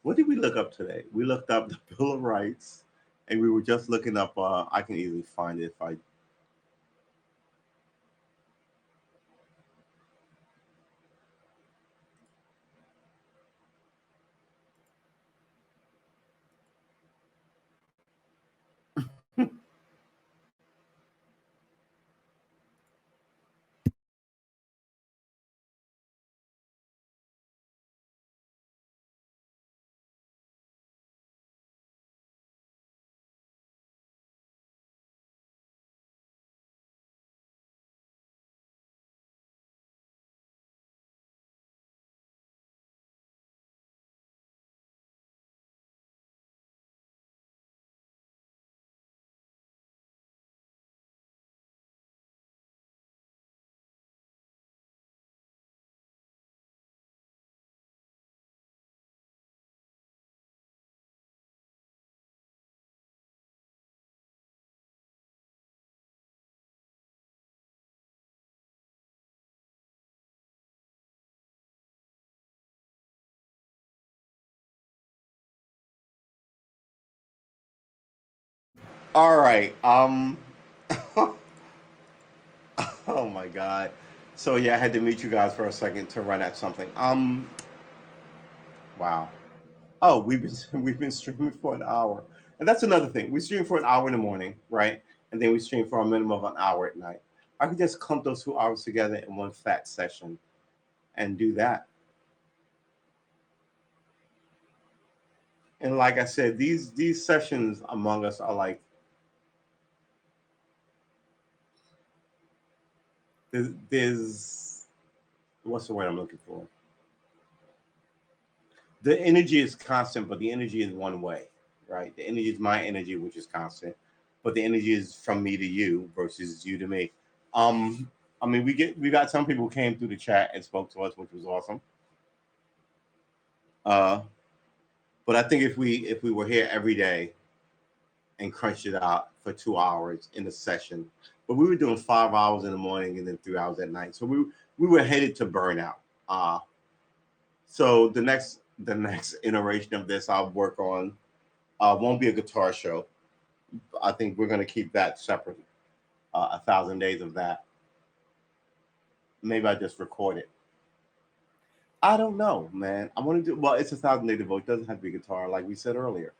what did we look up today? We looked up the Bill of Rights, and we were just looking up. I can easily find it if I. All right. Oh my God. So yeah, I had to meet you guys for a second to run at something. Wow. Oh, we've been we've been streaming for an hour, and that's another thing. We stream for an hour in the morning, right? And then we stream for a minimum of an hour at night. I could just clump those 2 hours together in one fat session and do that. And like I said, these sessions among us are like there's what's the word I'm looking for? The energy is constant, but the energy is one way, right? The energy is my energy, which is constant, but the energy is from me to you versus you to me. I mean, we got some people who came through the chat and spoke to us, which was awesome. Uh, but I think if we were here every day and crunched it out for 2 hours in a session, but we were doing 5 hours in the morning and then 3 hours at night, so we were headed to burnout. Uh, so the next iteration of this I'll work on won't be a guitar show. I think we're going to keep that separate. 1,000 days of that. Maybe I just record it. I don't know, man. I want to do well. It's 1,000 day devote. It doesn't have to be guitar, like we said earlier.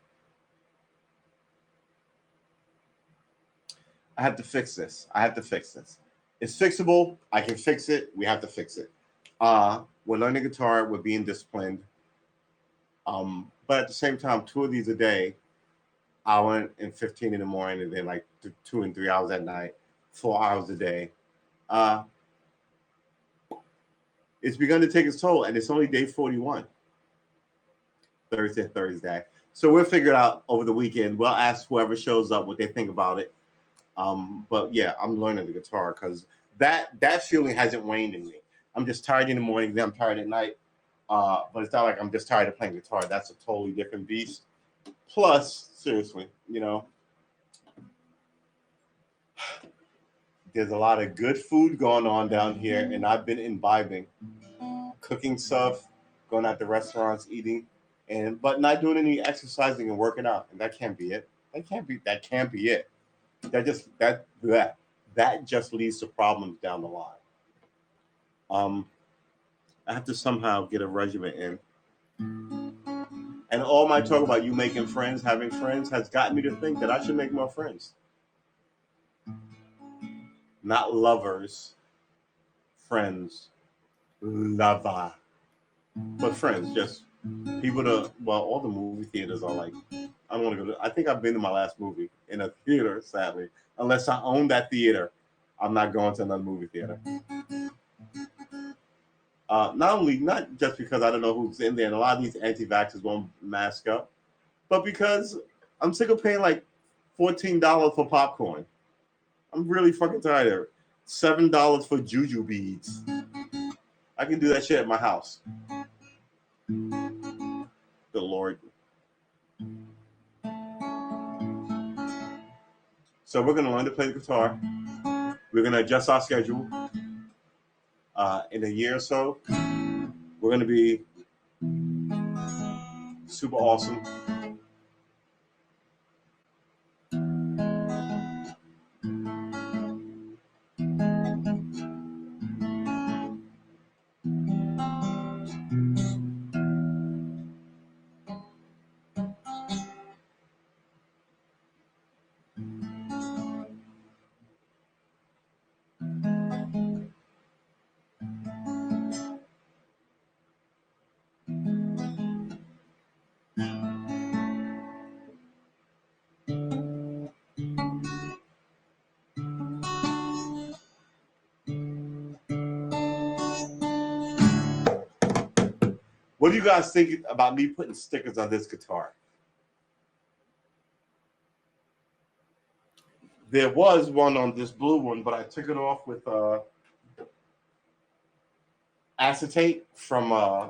I have to fix this. I have to fix this. It's fixable. I can fix it. We have to fix it. We're learning guitar. We're being disciplined. But at the same time, 2 of these a day, hour and 15 in the morning, and then like 2 and 3 hours at night, 4 hours a day. Uh, it's begun to take its toll, and it's only day 41, Thursday. So we'll figure it out over the weekend. We'll ask whoever shows up what they think about it. But yeah, I'm learning the guitar because that feeling hasn't waned in me. I'm just tired in the morning, then I'm tired at night. But it's not like I'm just tired of playing guitar. That's a totally different beast. Plus, seriously, there's a lot of good food going on down here, and I've been imbibing, cooking stuff, going out to restaurants, eating, and but not doing any exercising and working out. And that can't be it. That can't be it. That just leads to problems down the line. Um, I have to somehow get a regimen in. And all my talk about you making friends, having friends, has gotten me to think that I should make more friends. Not lovers, friends, lover, but friends. Just people to, well, all the movie theaters are like, I don't want to go to, I think I've been to my last movie in a theater, sadly. Unless I own that theater, I'm not going to another movie theater. Not just because I don't know who's in there, and a lot of these anti-vaxxers won't mask up, but because I'm sick of paying like $14 for popcorn. I'm really fucking tired of it. $7 for juju beads. I can do that shit at my house. The Lord. So we're gonna learn to play the guitar. We're gonna adjust our schedule. In a year or so, we're gonna be super awesome. What do you guys think about me putting stickers on this guitar? There was one on this blue one, but I took it off with acetate from. Uh,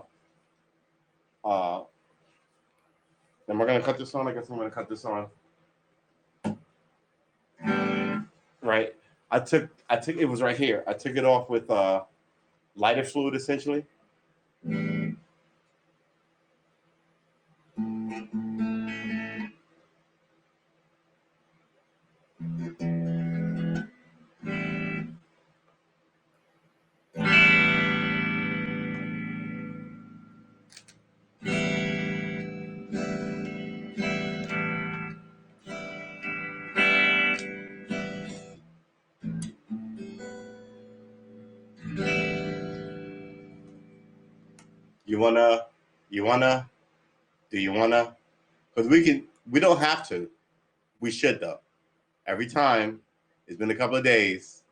am I gonna cut this on? I guess I'm gonna cut this on. Right. I took it was right here. I took it off with lighter fluid essentially. You wanna, you wanna, do you wanna? Because we don't have to. We should though. Every time, it's been a couple of days,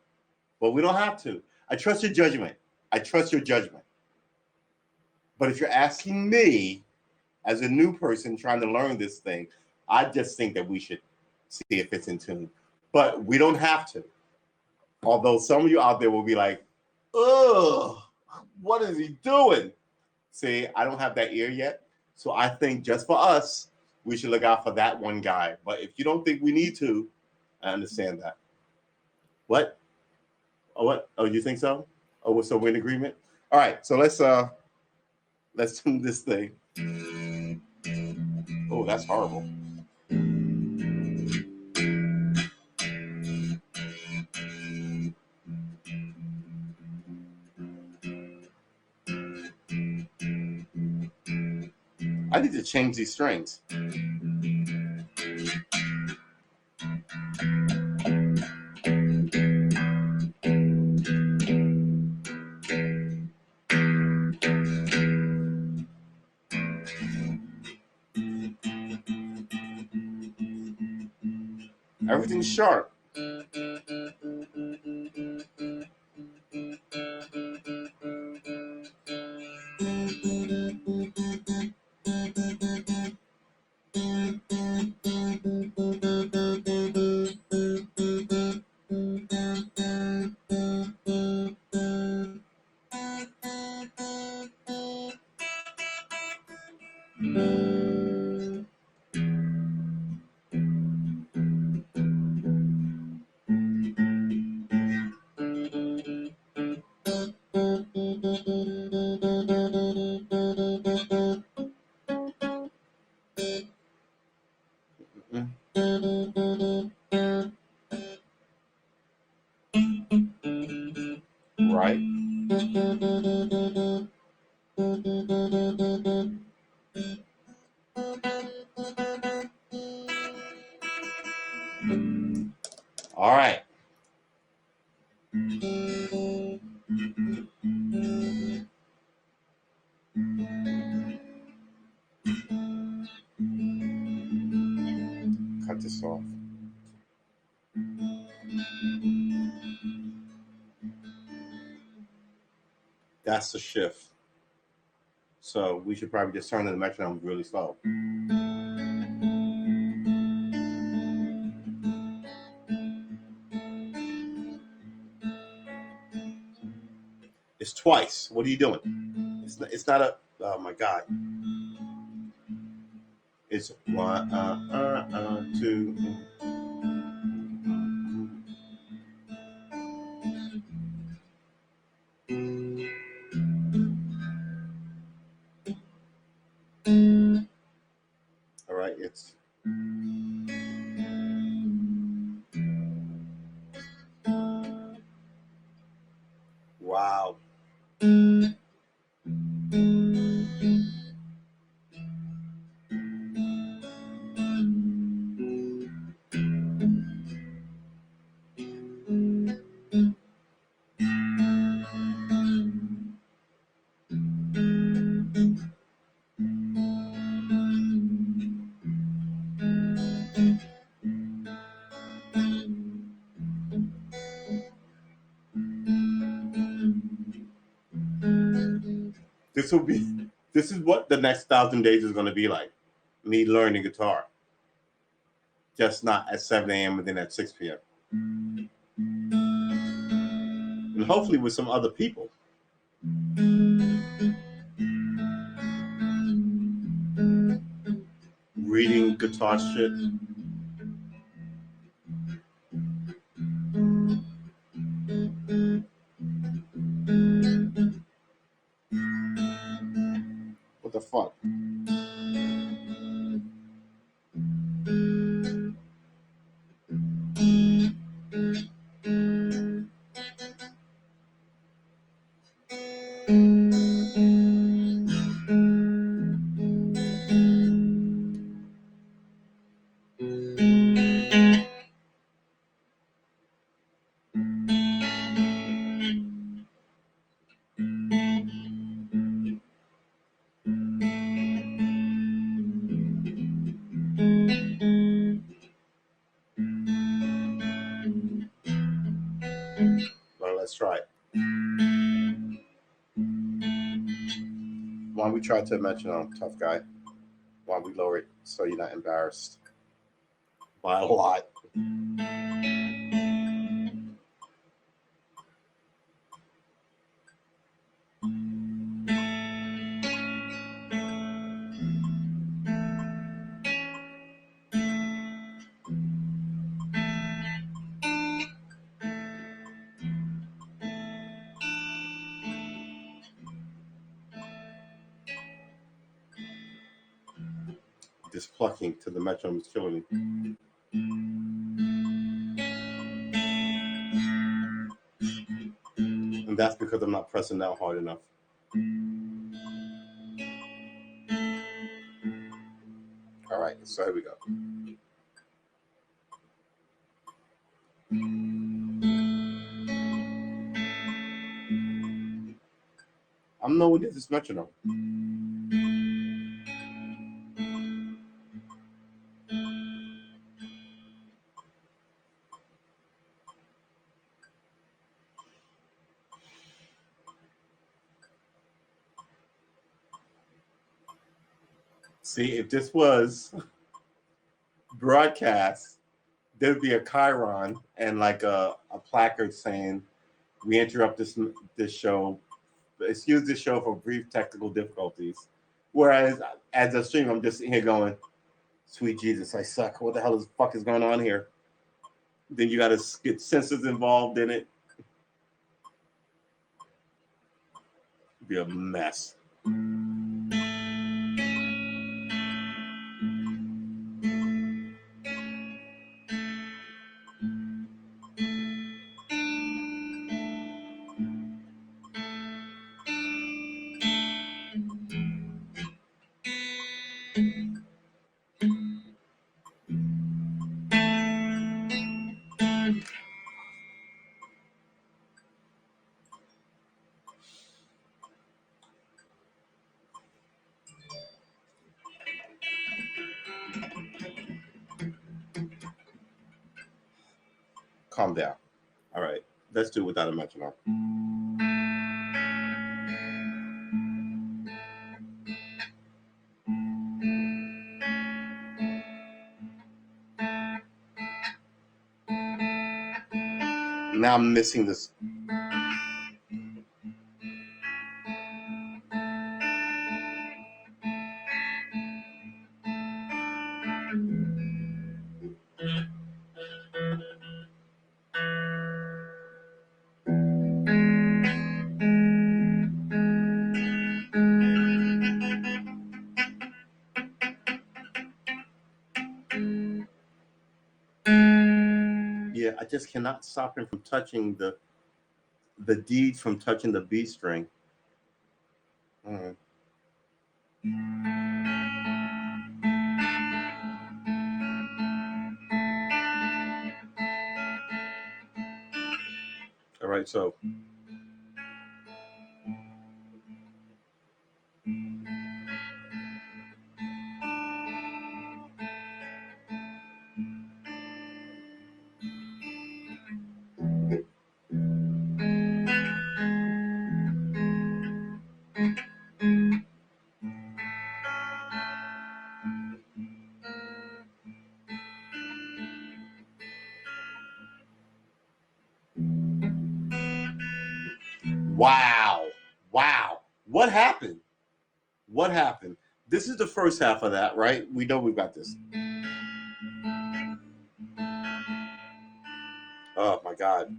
but we don't have to. I trust your judgment. I trust your judgment. But if you're asking me, as a new person trying to learn this thing, I just think that we should see if it's in tune. But we don't have to. Although some of you out there will be like, ugh, what is he doing? See, I don't have that ear yet. So I think just for us, we should look out for that one guy. But if you don't think we need to, I understand that. What? Oh, what? Oh, you think so? Oh, so we're in agreement? All right, so let's do this thing. Oh, that's horrible. I need to change these strings. Everything's sharp. Right. All right. Cut this off. That's the shift. So we should probably just turn the metronome really slow. It's twice. What are you doing? It's not a. Oh my God. It's one, two. All right. It's. Wow. This will be. This is what the next 1,000 days is going to be like. Me learning guitar. Just not at 7 a.m. and then at 6 p.m. And hopefully with some other people. Reading guitar shit. What the fuck? let's try it. Why don't we try to metronome, tough guy? Why don't we lower it so you're not embarrassed by a lot? This plucking to the metronome is killing me. And that's because I'm not pressing down hard enough. All right, so here we go. I'm nowhere near this metronome. See, if this was broadcast, there'd be a chyron and like a placard saying, "We interrupt this show. Excuse this show for brief technical difficulties." Whereas as a stream, I'm just sitting here going, "Sweet Jesus, I suck. What the hell is fuck is going on here?" Then you got to get sensors involved in it. It'd be a mess. Calm down. All right, let's do it without a metronome. Now I'm missing this. Yeah, I just cannot stop him from touching the deed from touching the B string. Mm. All right, so wow. What happened? What happened? This is the first half of that, right? We know we've got this. Oh my God.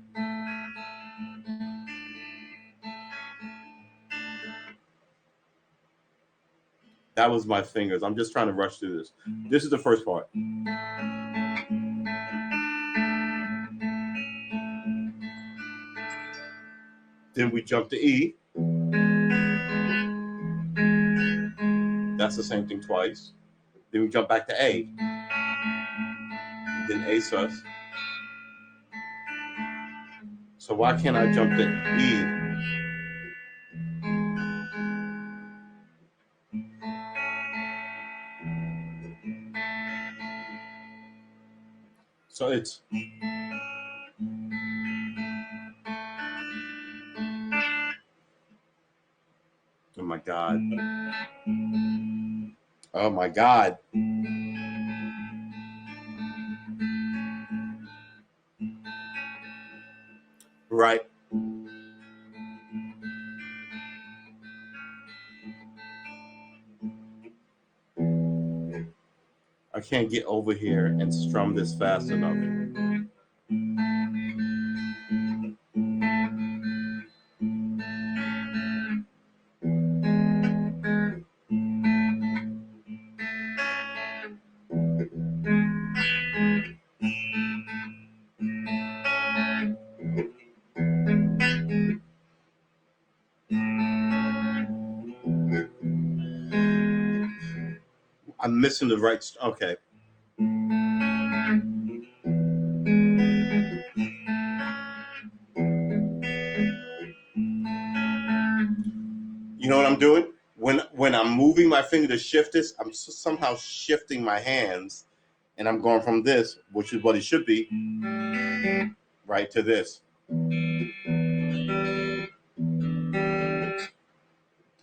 That was my fingers. I'm just trying to rush through this. This is the first part. Then we jump to E. That's the same thing twice. Then we jump back to A. Then A sus. So why can't I jump to E? So it's God. Oh my God. Right. I can't get over here and strum this fast enough. I'm missing the right. Okay. You know what I'm doing? When I'm moving my finger to shift this, I'm somehow shifting my hands, and I'm going from this, which is what it should be, right to this.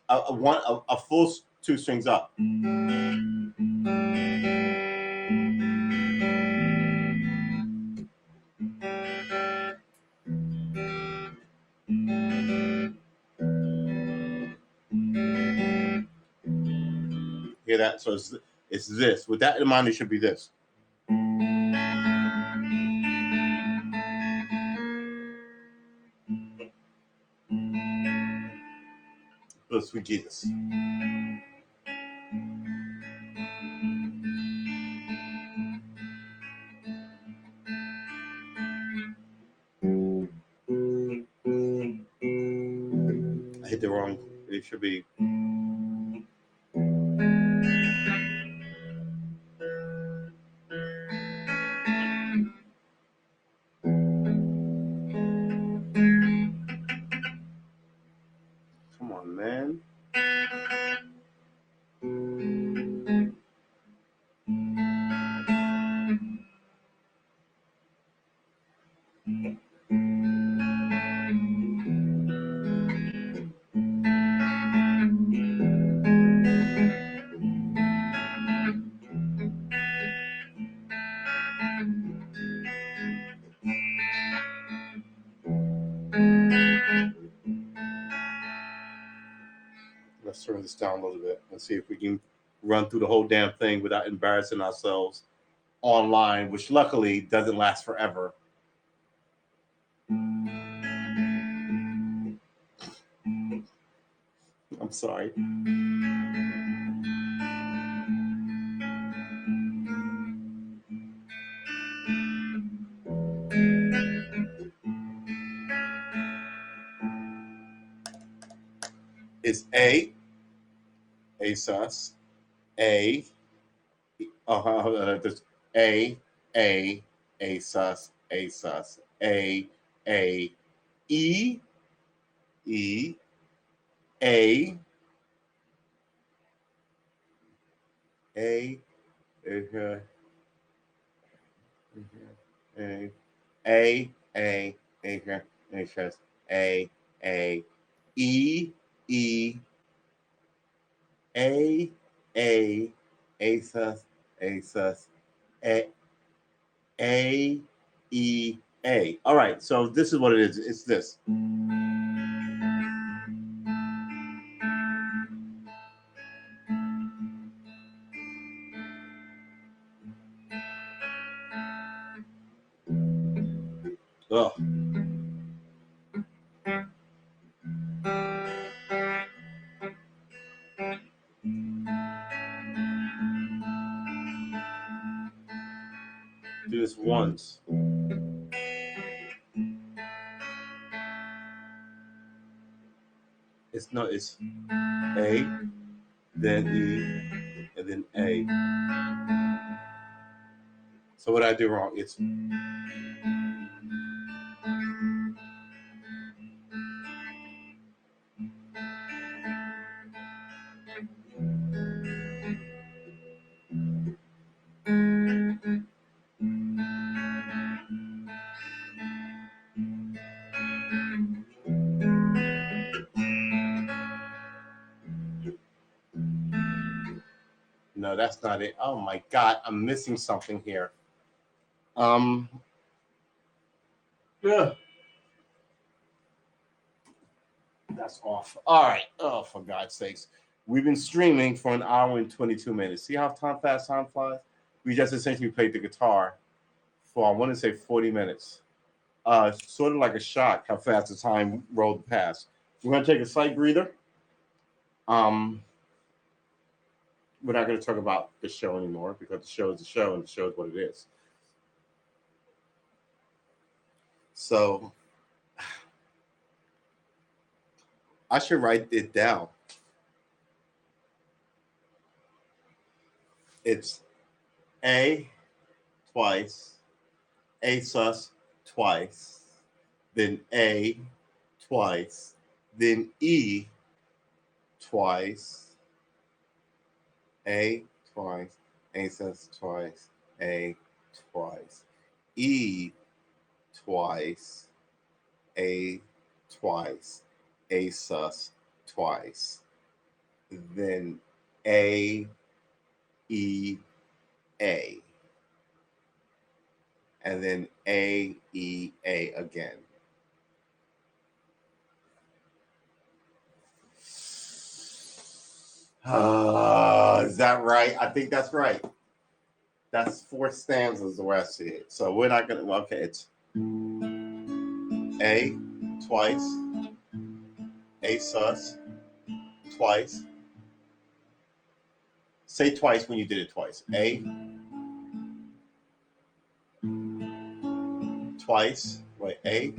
A full two strings up. Hear that? So it's this. With that in mind, it should be this. Oh, sweet Jesus. I hit the wrong. It should be. Come on, man. Let's turn this down a little bit and see if we can run through the whole damn thing without embarrassing ourselves online, which luckily doesn't last forever. I'm sorry. It's A sus, A, there's A, sus, A, E, E, A, A, A, sus, A, E, E, sus, sus, A, E, A. All right, so this is what it is. It's this. Ugh. Do this once. It's A, then E, and then A. So what I do wrong? It's No, that's not it. Oh my God, I'm missing something here. Yeah. That's off. All right. Oh, for God's sakes. We've been streaming for an hour and 22 minutes. See how time flies? We just essentially played the guitar for, I want to say, 40 minutes. Sort of like a shock how fast the time rolled past. We're going to take a slight breather. We're not going to talk about the show anymore because the show is the show and the show is what it is. So I should write it down. It's A twice, A sus twice, then A twice, then E twice, A twice, A sus twice, A twice, E twice, A twice, A sus twice, then A, E, A, and then A, E, A again. Is that right? I think that's right. That's 4 stanzas the way I see it. So we're not gonna. Okay, it's A twice, A sus twice. Say twice when you did it twice. A twice. Wait, A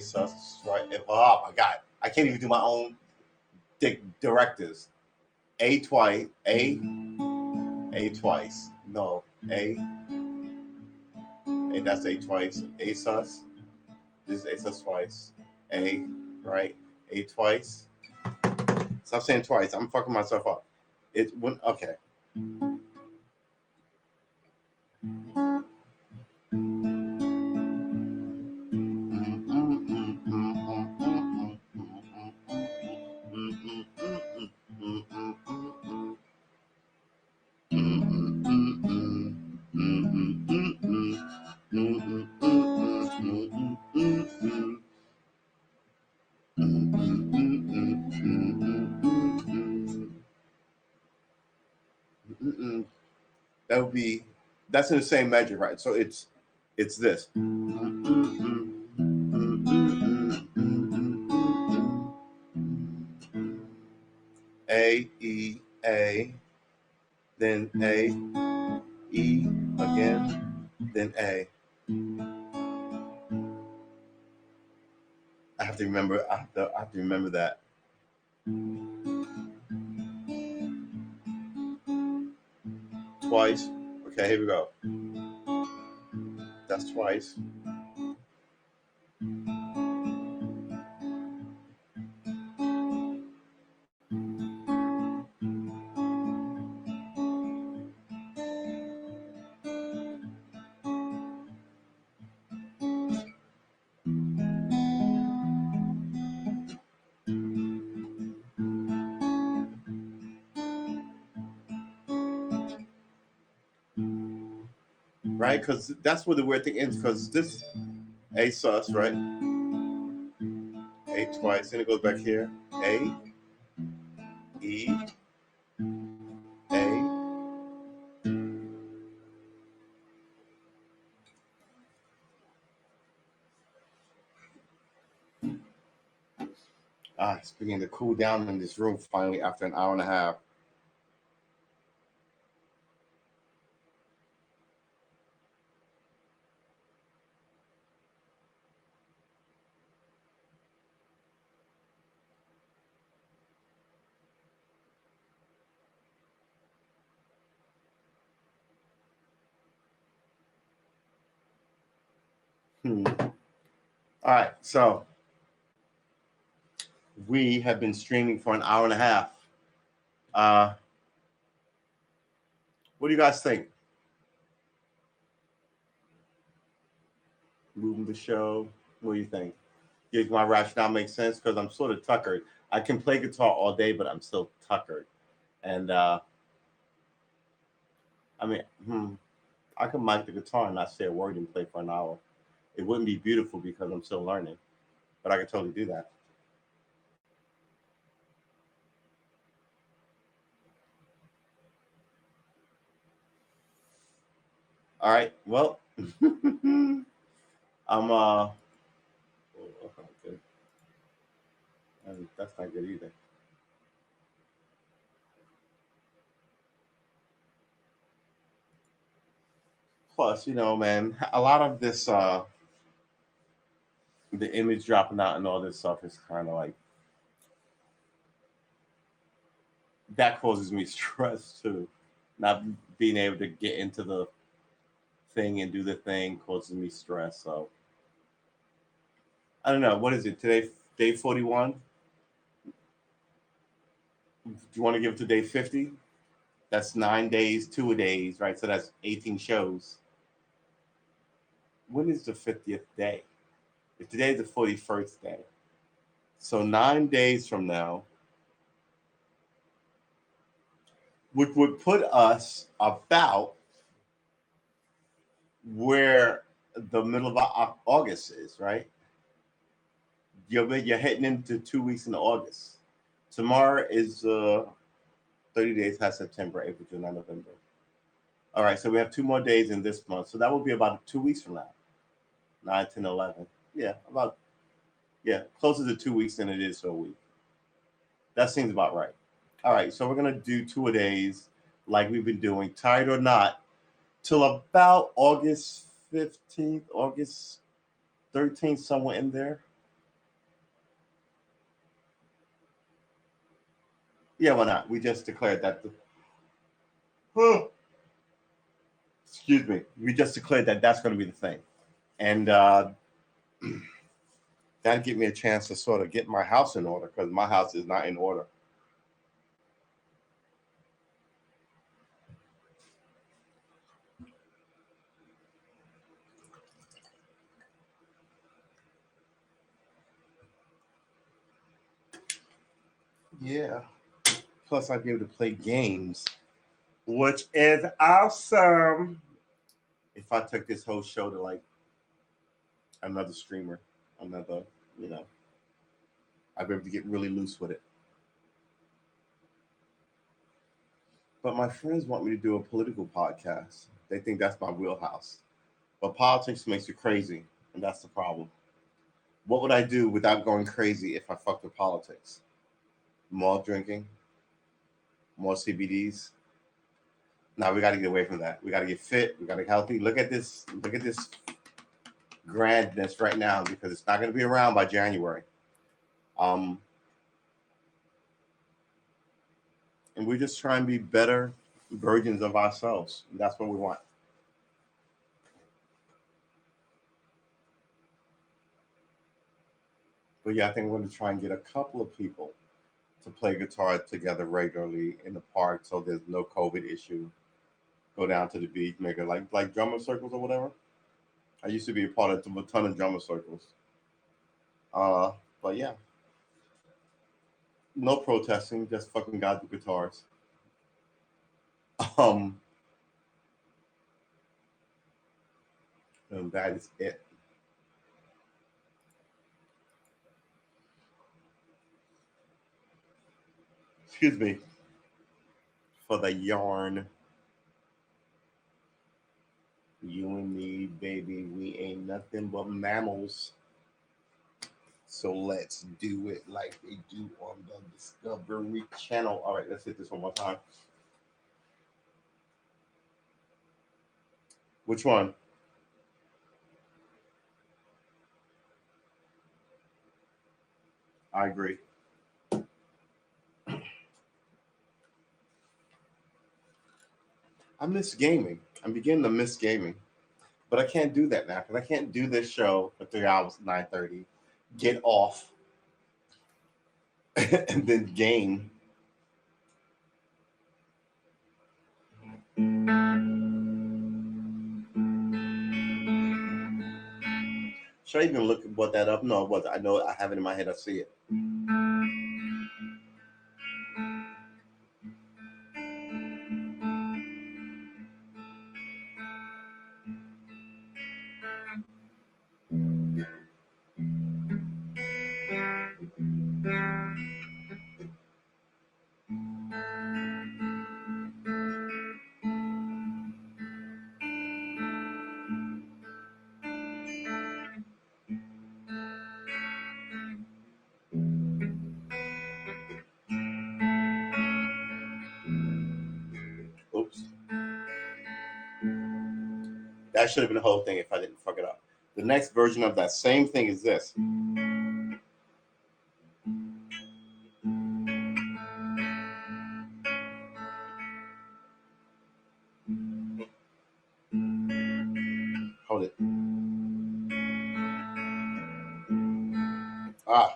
sus. Right. Oh my God, I can't even do my own directives. A twice. A twice. No. A. That's A twice. A sus. This is A sus twice. A. Right. A twice. Stop saying twice. I'm fucking myself up. It wouldn't. Okay. That would be, that's in the same measure, right? So it's this. A, E, A, then A, E again, then A. I have to remember. I have to remember that. Twice. Okay, here we go. That's twice. Right? Because that's where the weird thing ends. Because this A sus, right? A twice, and it goes back here. A, E, A. It's beginning to cool down in this room finally after an hour and a half. All right, so we have been streaming for an hour and a half. What do you guys think? Moving the show. What do you think? Does my rationale make sense? Because I'm sort of tuckered. I can play guitar all day, but I'm still tuckered. And I mean, I could mic the guitar and not say a word and play for an hour. It wouldn't be beautiful because I'm still learning, but I could totally do that. All right. Well, I'm oh, that's not good. That's not good either. Plus, man, a lot of this the image dropping out and all this stuff is kind of like that causes me stress too. Not being able to get into the thing and do the thing causes me stress. So I don't know. What is it today? Day 41. Do you want to give it to day 50? That's 9 days, 2 days, right? So that's 18 shows. When is the 50th day? If today is the 41st day. So 9 days from now, which would put us about where the middle of August is, right? You're heading into 2 weeks in August. Tomorrow is 30 days past September, April, June, November. All right, so we have 2 more days in this month. So that will be about 2 weeks from now. 9, 10, 11. Yeah, closer to 2 weeks than it is to a week. That seems about right. All right, so we're gonna do 2 days like we've been doing, tired or not, till about August 15th, August 13th, somewhere in there. Yeah, why not? We just declared that. Excuse me. We just declared that that's going to be the thing, and that'd give me a chance to sort of get my house in order because my house is not in order. Yeah. Plus, I'd be able to play games, which is awesome. If I took this whole show to like another streamer, another, you know, I'd be able to get really loose with it. But my friends want me to do a political podcast. They think that's my wheelhouse. But politics makes you crazy, and that's the problem. What would I do without going crazy if I fucked with politics? More drinking, more CBDs. Now we got to get away from that. We got to get fit. We got to get healthy. Look at this. Look at this grandness right now because it's not going to be around by January. Um, and we're just trying to be better versions of ourselves. That's what we want. But yeah, I think we're going to try and get a couple of people to play guitar together regularly in the park so there's no COVID issue. Go down to the beach, make it like drummer circles or whatever. I used to be a part of a ton of drummer circles. Uh, but yeah, no protesting, just fucking guys with guitars. Um, and that is it. Excuse me for the yarn. You and me, baby, we ain't nothing but mammals. So let's do it like they do on the Discovery Channel. All right, let's hit this one more time. Which one? I agree. I miss gaming. I'm beginning to miss gaming, but I can't do that now because I can't do this show for 3 hours, 9:30, get off, and then game. Should I even look what that up? No, what I know I have it in my head. I see it. That should have been the whole thing if I didn't fuck it up. The next version of that same thing is this. Hold it. Ah.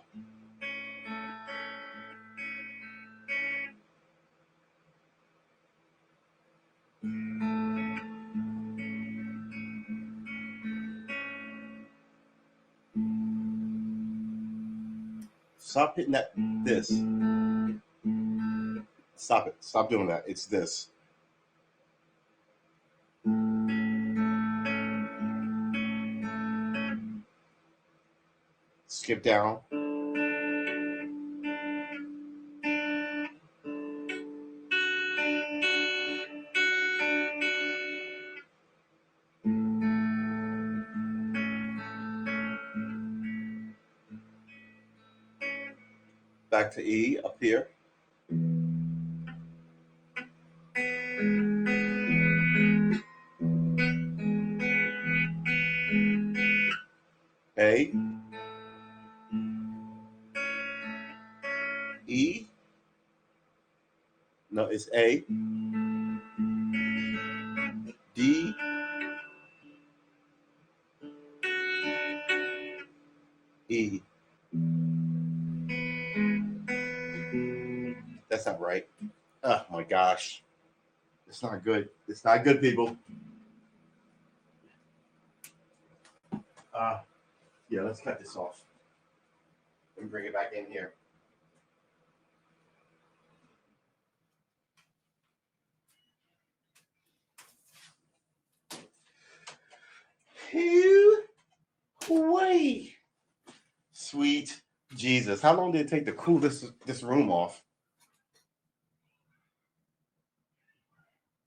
Stop hitting that. This. Stop it. Stop doing that. It's this. Skip down. Back to E up here. A. E. No, it's A. D. E. That's not right. Oh my gosh. It's not good. It's not good, people. Yeah, let's cut this off and bring it back in here. Way. Sweet Jesus. How long did it take to cool this room off?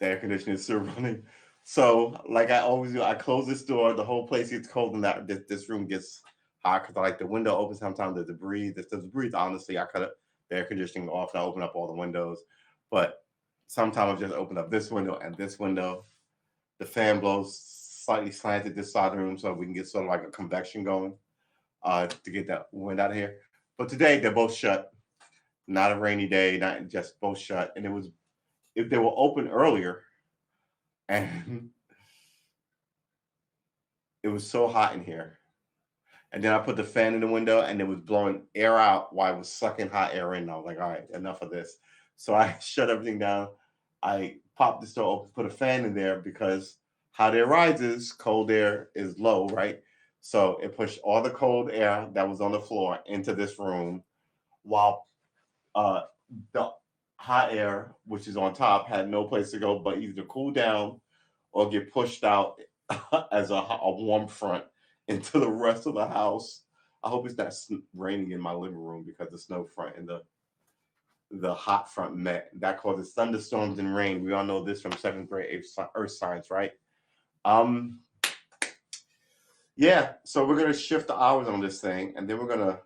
The air conditioner is still running. So, like I always do, I close this door. The whole place gets cold, and that this room gets hot because I like the window open. Sometimes the debris. The debris. Honestly, I cut the air conditioning off and I open up all the windows. But sometimes I just open up this window and this window. The fan blows slightly slanted this side of the room so we can get sort of like a convection going to get that wind out of here. But today they're both shut. Not a rainy day, not just both shut. And it was, if they were open earlier, and it was so hot in here. And then I put the fan in the window and it was blowing air out while it was sucking hot air in. I was like, all right, enough of this. So I shut everything down. I popped the door open, put a fan in there because hot air rises, cold air is low, right? So it pushed all the cold air that was on the floor into this room while the hot air, which is on top, had no place to go but either cool down or get pushed out as a warm front into the rest of the house. I hope it's not raining in my living room because the snow front and the hot front met. That causes thunderstorms and rain. We all know this from 7th grade earth science, right? Yeah, so we're gonna shift the hours on this thing, and then we're gonna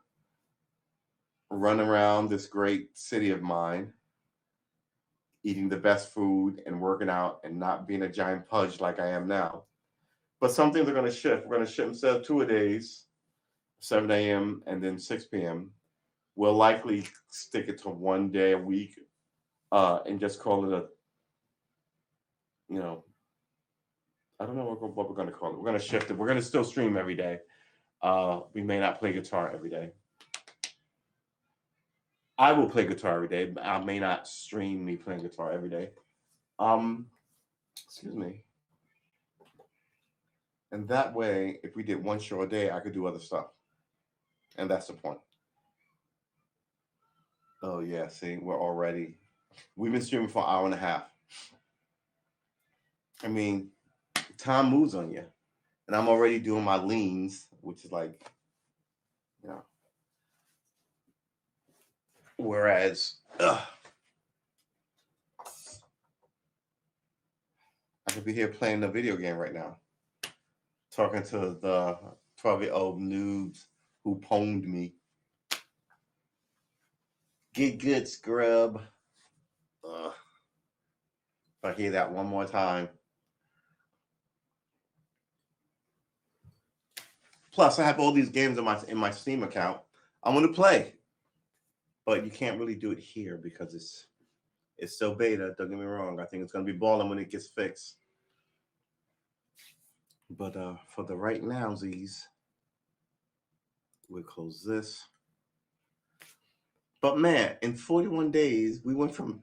run around this great city of mine, eating the best food and working out and not being a giant pudge like I am now. But some things are gonna shift. We're gonna shift instead of 2-a-days, 7 a.m. and then 6 p.m. We'll likely stick it to 1 day a week, and just call it a, I don't know what we're going to call it. We're going to shift it. We're going to still stream every day. We may not play guitar every day. I will play guitar every day, but I may not stream me playing guitar every day. Excuse me. And that way, if we did one show a day, I could do other stuff. And that's the point. Oh, yeah. See, we've been streaming for an hour and a half. I mean, time moves on you. And I'm already doing my leans, which is like, whereas I could be here playing a video game right now, talking to the 12-year-old noobs who pwned me. Get good, scrub. If I hear that one more time, Plus, I have all these games in my Steam account. I want to play, but you can't really do it here because it's still beta. Don't get me wrong. I think it's gonna be balling when it gets fixed. But for the right now, Z's, we'll close this. But man, in 41 days, we went from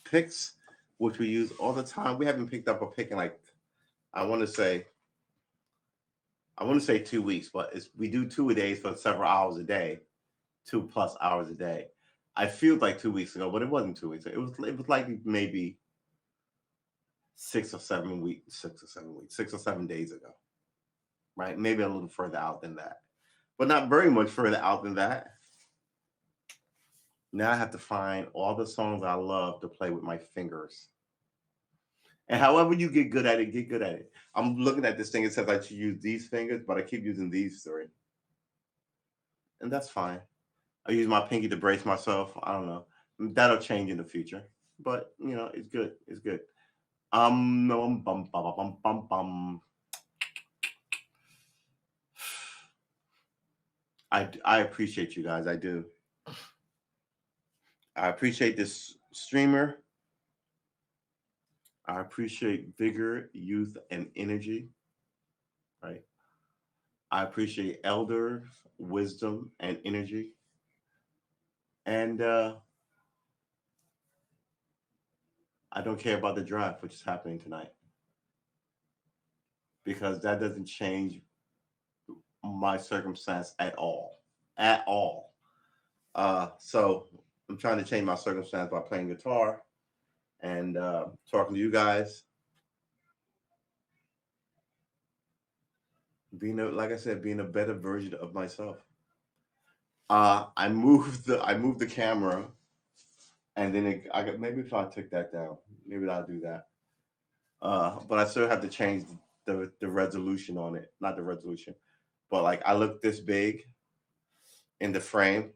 picks, which we use all the time. We haven't picked up a pick in like I want to say 2 weeks, but we do 2 a days for several hours a day, 2+ hours a day. I feel like 2 weeks ago, but it wasn't 2 weeks. It was like maybe 6 or 7 days ago, right? Maybe a little further out than that, but not very much further out than that. Now I have to find all the songs I love to play with my fingers. And however you get good at it, get good at it. I'm looking at this thing. It says I should use these fingers, but I keep using these three. And that's fine. I use my pinky to brace myself. I don't know. That'll change in the future. But, it's good. It's good. Bum, bum, bum, bum, bum, bum. I appreciate you guys. I do. I appreciate this streamer. I appreciate vigor, youth, and energy. Right. I appreciate elders, wisdom, and energy. And I don't care about the draft, which is happening tonight, because that doesn't change my circumstance at all. At all. So I'm trying to change my circumstance by playing guitar and talking to you guys. Like I said, being a better version of myself. I moved the camera, and then maybe if I took that down, maybe I'll do that. But I still have to change the resolution on it, not the resolution, but like I look this big in the frame,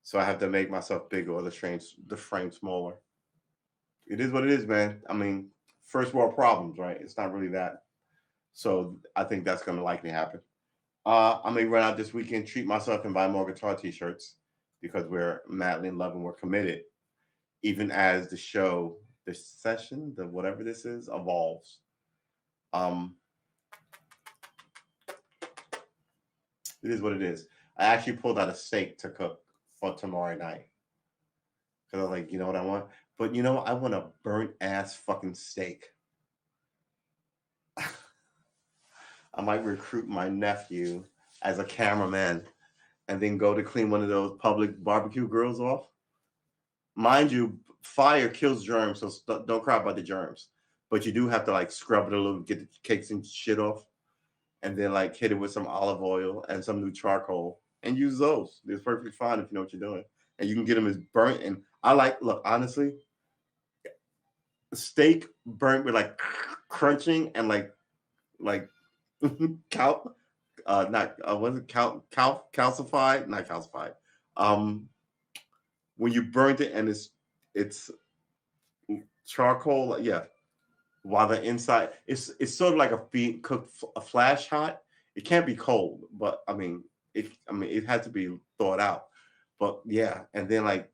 so I have to make myself bigger or the frame smaller. It is what it is, man. I mean, first world problems, right? It's not really that. So I think that's going to likely happen. I may run out this weekend, treat myself, and buy more guitar T-shirts because we're madly in love and we're committed, even as the show, the session, the whatever this is, evolves. It is what it is. I actually pulled out a steak to cook for tomorrow night because I was like, you know what I want? But I want a burnt ass fucking steak. I might recruit my nephew as a cameraman and then go to clean one of those public barbecue grills off. Mind you, fire kills germs, so don't cry about the germs. But you do have to like scrub it a little, get the cakes and shit off, and then like hit it with some olive oil and some new charcoal and use those. It's perfectly fine if you know what you're doing. And you can get them as burnt. And look, honestly, steak burnt with like crunching and like calcified, not calcified. When you burnt it and it's charcoal, yeah. While the inside, it's sort of like a flash hot. It can't be cold, but it had to be thawed out. But yeah, and then like,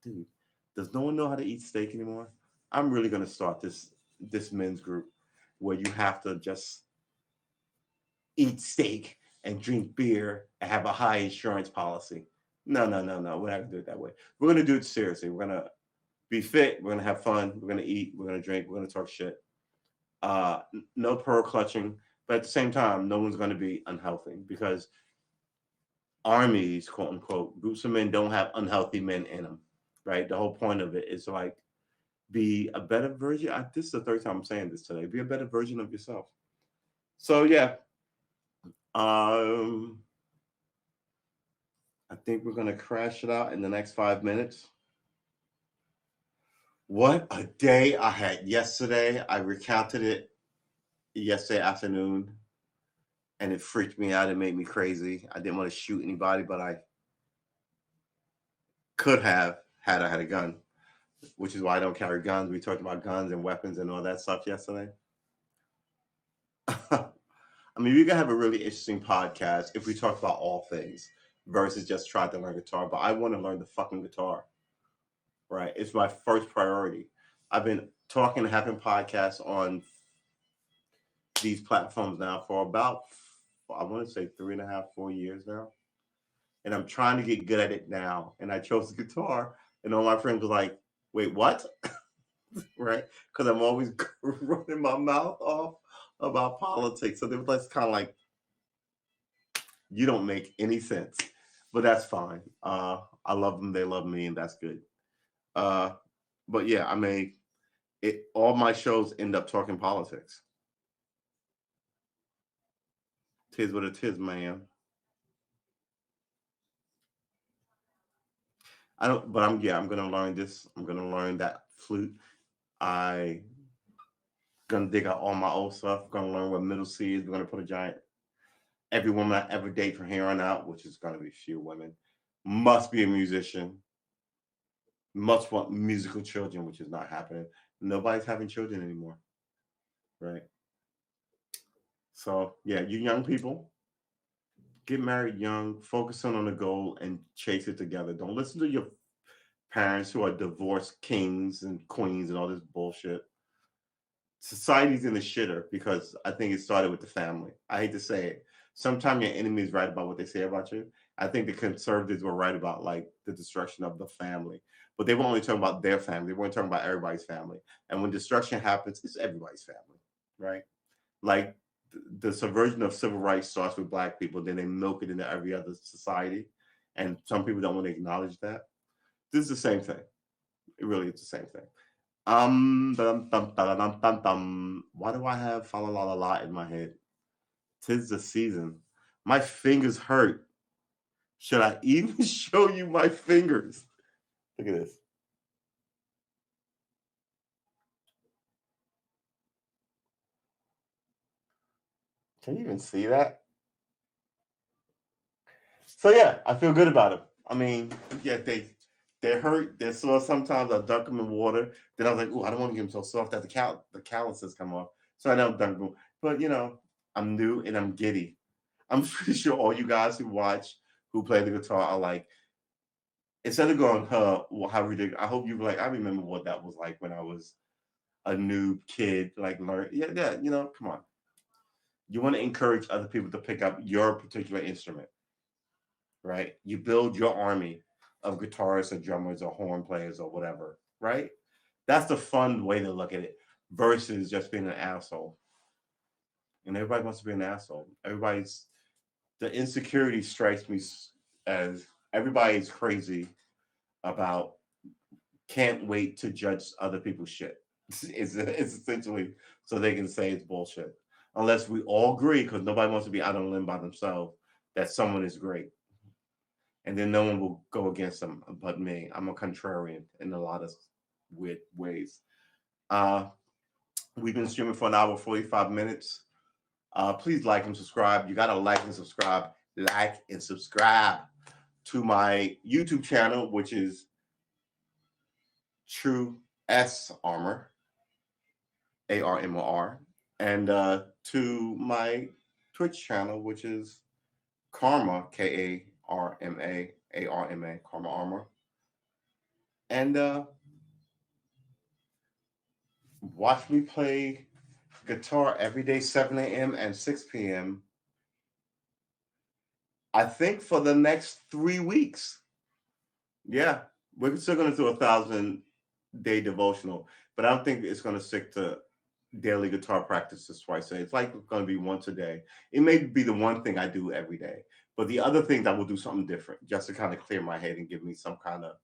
dude, does no one know how to eat steak anymore? I'm really gonna start this men's group where you have to just eat steak and drink beer and have a high insurance policy. No. We're not gonna do it that way. We're gonna do it seriously. We're gonna be fit. We're gonna have fun. We're gonna eat. We're gonna drink. We're gonna talk shit. No pearl clutching, but at the same time, no one's gonna be unhealthy because armies, quote unquote, groups of men don't have unhealthy men in them, right? The whole point of it is like be a better version. This is the third time I'm saying this today. Be a better version of yourself. So yeah, I think we're gonna crash it out in the next 5 minutes. What a day I had yesterday. I recounted it yesterday afternoon, and it freaked me out. It made me crazy. I didn't want to shoot anybody, but I could have had I had a gun, which is why I don't carry guns. We talked about guns and weapons and all that stuff yesterday. I mean, we can have a really interesting podcast if we talk about all things versus just try to learn guitar. But I want to learn the fucking guitar, right? It's my first priority. I've been talking and having podcasts on these platforms now for about, I want to say 3.5, 4 years now. And I'm trying to get good at it now. And I chose the guitar, and all my friends were like, wait, what? Right? Because I'm always running my mouth off about politics. So they were kind of like, you don't make any sense. But that's fine. I love them, they love me, and that's good. Uh, but yeah, I mean, all my shows end up talking politics. Tis what it is, man. I don't, but I'm gonna learn this. I'm gonna learn that flute. I gonna dig out all my old stuff. Gonna learn what middle C is. We're gonna put a giant. Every woman I ever date from here on out, which is gonna be few women, must be a musician. Must want musical children, which is not happening. Nobody's having children anymore, right? So yeah, you young people, get married young, focus on the goal, and chase it together. Don't listen to your parents who are divorced kings and queens and all this bullshit. Society's in the shitter because I think it started with the family. I hate to say it. Sometimes your enemy is right about what they say about you. I think the conservatives were right about like the destruction of the family, but they were only talking about their family. They weren't talking about everybody's family. And when destruction happens, it's everybody's family, right? Like the subversion of civil rights starts with black people, then they milk it into every other society, and some people don't want to acknowledge that. This is the same thing. It really is the same thing. Dum, dum, dum, dum, dum, dum. Why do I have fa la la la la in my head? Tis the season. My fingers hurt. Should I even show you my fingers? Look at this. Can you even see that? So yeah, I feel good about it. I mean, yeah, they hurt. They're sore sometimes. I dunk them in water. Then I was like, oh, I don't want to get them so soft that the calluses come off. So I don't dunk them. But I'm new and I'm giddy. I'm pretty sure all you guys who watch, who play the guitar, are like, instead of going, how ridiculous. I hope you like. I remember what that was like when I was a new kid. Like, learn, yeah. Come on. You want to encourage other people to pick up your particular instrument, right? You build your army of guitarists or drummers or horn players or whatever, right? That's the fun way to look at it versus just being an asshole. And everybody wants to be an asshole. The insecurity strikes me as everybody's crazy about can't wait to judge other people's shit. It's essentially so they can say it's bullshit. Unless we all agree, because nobody wants to be out on a limb by themselves, that someone is great. And then no one will go against them but me. I'm a contrarian in a lot of weird ways. Uh, we've been streaming for an hour, 45 minutes. Please like and subscribe. You got to like and subscribe. Like and subscribe to my YouTube channel, which is True S Armor, ARMOR, and to my Twitch channel, which is Karma, KARMA, Karma Armor. And watch me play guitar every day, 7 a.m. and 6 p.m. I think for the next 3 weeks. Yeah, we're still going to do 1,000-day devotional, but I don't think it's going to stick to daily guitar practices twice a day. It's like going to be once a day. It may be the one thing I do every day, but the other things I will do something different just to kind of clear my head and give me some kind of,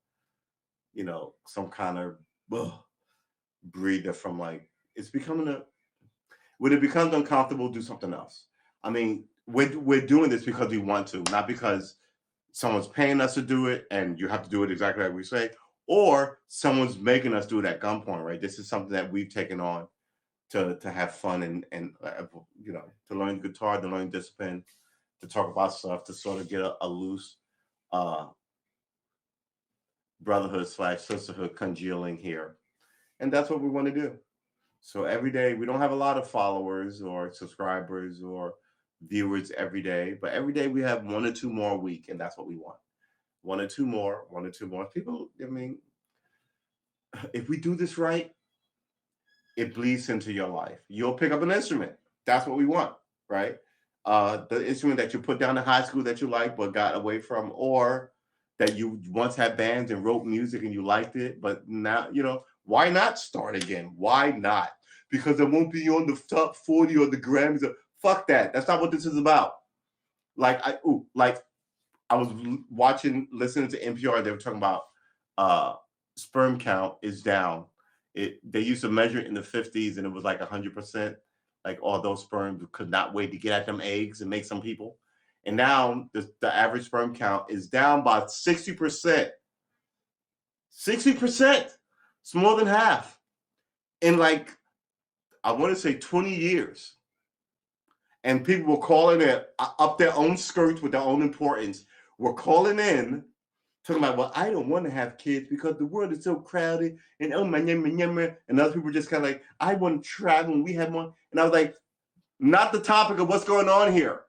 breather from like, it's becoming when it becomes uncomfortable, do something else. I mean, we're doing this because we want to, not because someone's paying us to do it and you have to do it exactly like we say, or someone's making us do it at gunpoint, right? This is something that we've taken on to have fun and to learn guitar, to learn discipline, to talk about stuff, to sort of get a loose brotherhood / sisterhood congealing here. And that's what we want to do. So every day, we don't have a lot of followers or subscribers or viewers every day, but every day we have one or two more a week, and that's what we want. One or two more, one or two more. People, I mean, if we do this right, it bleeds into your life. You'll pick up an instrument. That's what we want, right? The instrument that you put down in high school that you liked but got away from, or that you once had bands and wrote music and you liked it, but now, why not start again? Why not? Because it won't be on the top 40 or the Grammys. Fuck that. That's not what this is about. I was listening to NPR. They were talking about uh, sperm count is down. They used to measure it in the 50s, and it was like 100%. Like all those sperms could not wait to get at them eggs and make some people. And now the average sperm count is down by 60%. 60%. It's more than half. In like, I want to say 20 years. And people were calling it up their own skirts with their own importance. We're calling in, talking about, well, I don't want to have kids because the world is so crowded, and oh my yammer, and other people just kind of like, I want to travel and we have one. And I was like, not the topic of what's going on here.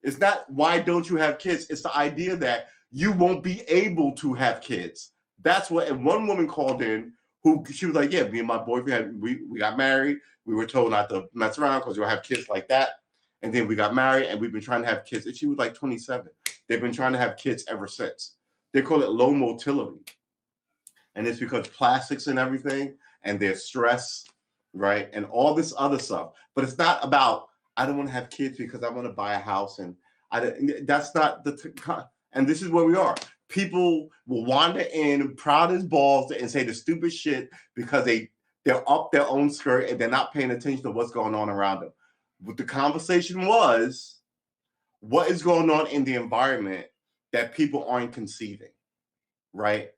It's not why don't you have kids. It's the idea that you won't be able to have kids. That's what. And one woman called in who she was like, yeah, me and my boyfriend we got married. We were told not to mess around because you'll have kids like that. And then we got married and we've been trying to have kids. And she was like 27. They've been trying to have kids ever since. They call it low motility. And it's because plastics and everything and their stress, right? And all this other stuff. But it's not about, I don't want to have kids because I want to buy a house. And that's not and this is where we are. People will wander in proud as balls and say the stupid shit because they're up their own skirt and they're not paying attention to what's going on around them. But the conversation was, what is going on in the environment that people aren't conceiving, right?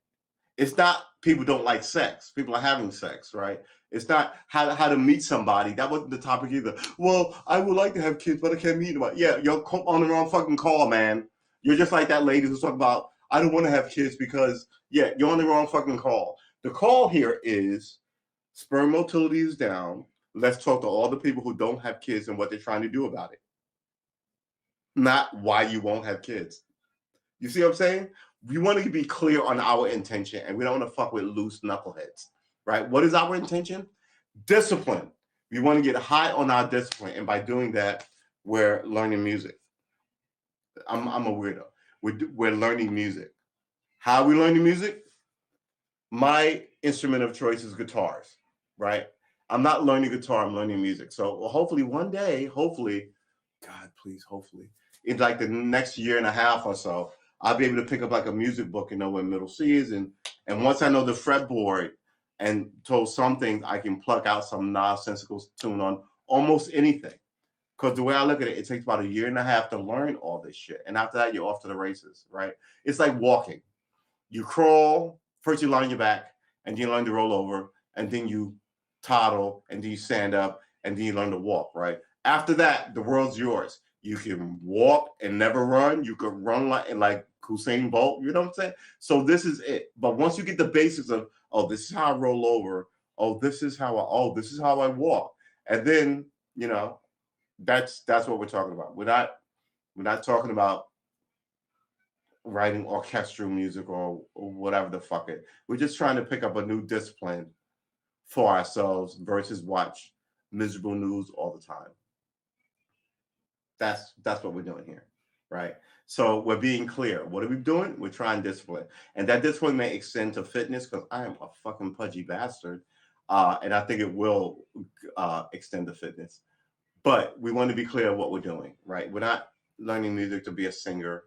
It's not people don't like sex. People are having sex, right? It's not how to meet somebody. That wasn't the topic either. Well, I would like to have kids, but I can't meet anybody. Yeah, you're on the wrong fucking call, man. You're just like that lady who's talking about, I don't want to have kids because, yeah, you're on the wrong fucking call. The call here is sperm motility is down. Let's talk to all the people who don't have kids and what they're trying to do about it. Not why you won't have kids. You see what I'm saying? We want to be clear on our intention, and we don't want to fuck with loose knuckleheads, right? What is our intention? Discipline. We want to get high on our discipline, and by doing that, we're learning music. I'm a weirdo. We're learning music. How are we learning music? My instrument of choice is guitars, right? I'm not learning guitar, I'm learning music. So hopefully one day, God, please, hopefully, in like the next year and a half or so, I'll be able to pick up like a music book and know where middle C is. And once I know the fretboard and told some things, I can pluck out some nonsensical tune on almost anything. Because the way I look at it, it takes about a year and a half to learn all this shit. And after that, you're off to the races, right? It's like walking. You crawl, first you lie on your back, and then you learn to roll over, and then you toddle, and then you stand up, and then you learn to walk, right? After that, the world's yours. You can walk and never run. You can run like Usain Bolt, you know what I'm saying? So this is it. But once you get the basics of, oh, this is how I roll over. This is how I walk. And then, that's what we're talking about. We're not talking about writing orchestral music or whatever the fuck it. We're just trying to pick up a new discipline for ourselves versus watch miserable news all the time. That's what we're doing here, right? So we're being clear. What are we doing? We're trying discipline. And that discipline may extend to fitness because I am a fucking pudgy bastard. And I think it will extend to fitness. But we want to be clear what we're doing, right? We're not learning music to be a singer.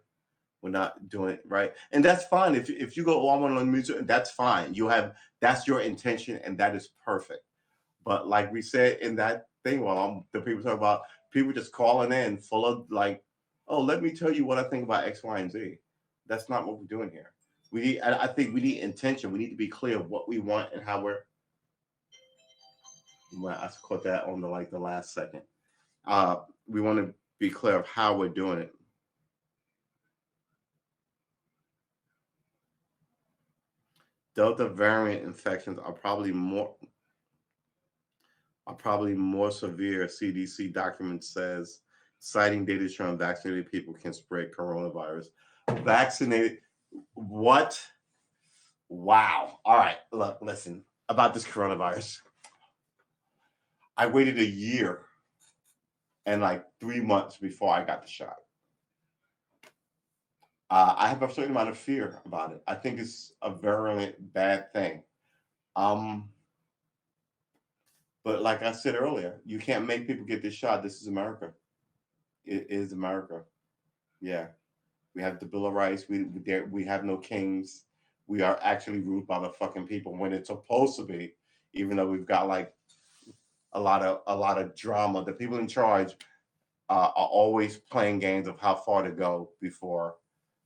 We're not doing it, right? And that's fine. If you go, oh, I want to learn music, that's fine. That's your intention, and that is perfect. But like we said in that thing, the people talk about people just calling in full of like, oh, let me tell you what I think about X, Y, and Z. That's not what we're doing here. I think we need intention. We need to be clear of what we want and how we're. I caught that on the last second. We want to be clear of how we're doing it. Delta variant infections are probably more severe. CDC document says citing data showing vaccinated people can spread coronavirus. Vaccinated, what? Wow. All right, look, listen about this coronavirus. I waited a year and like 3 months before I got the shot. I have a certain amount of fear about it. I think it's a very bad thing. Um, but like I said earlier, you can't make people get this shot. This is America. It is America. Yeah, we have the Bill of Rights. We have no kings. We are actually ruled by the fucking people when it's supposed to be. Even though we've got like a lot of drama, the people in charge are always playing games of how far to go before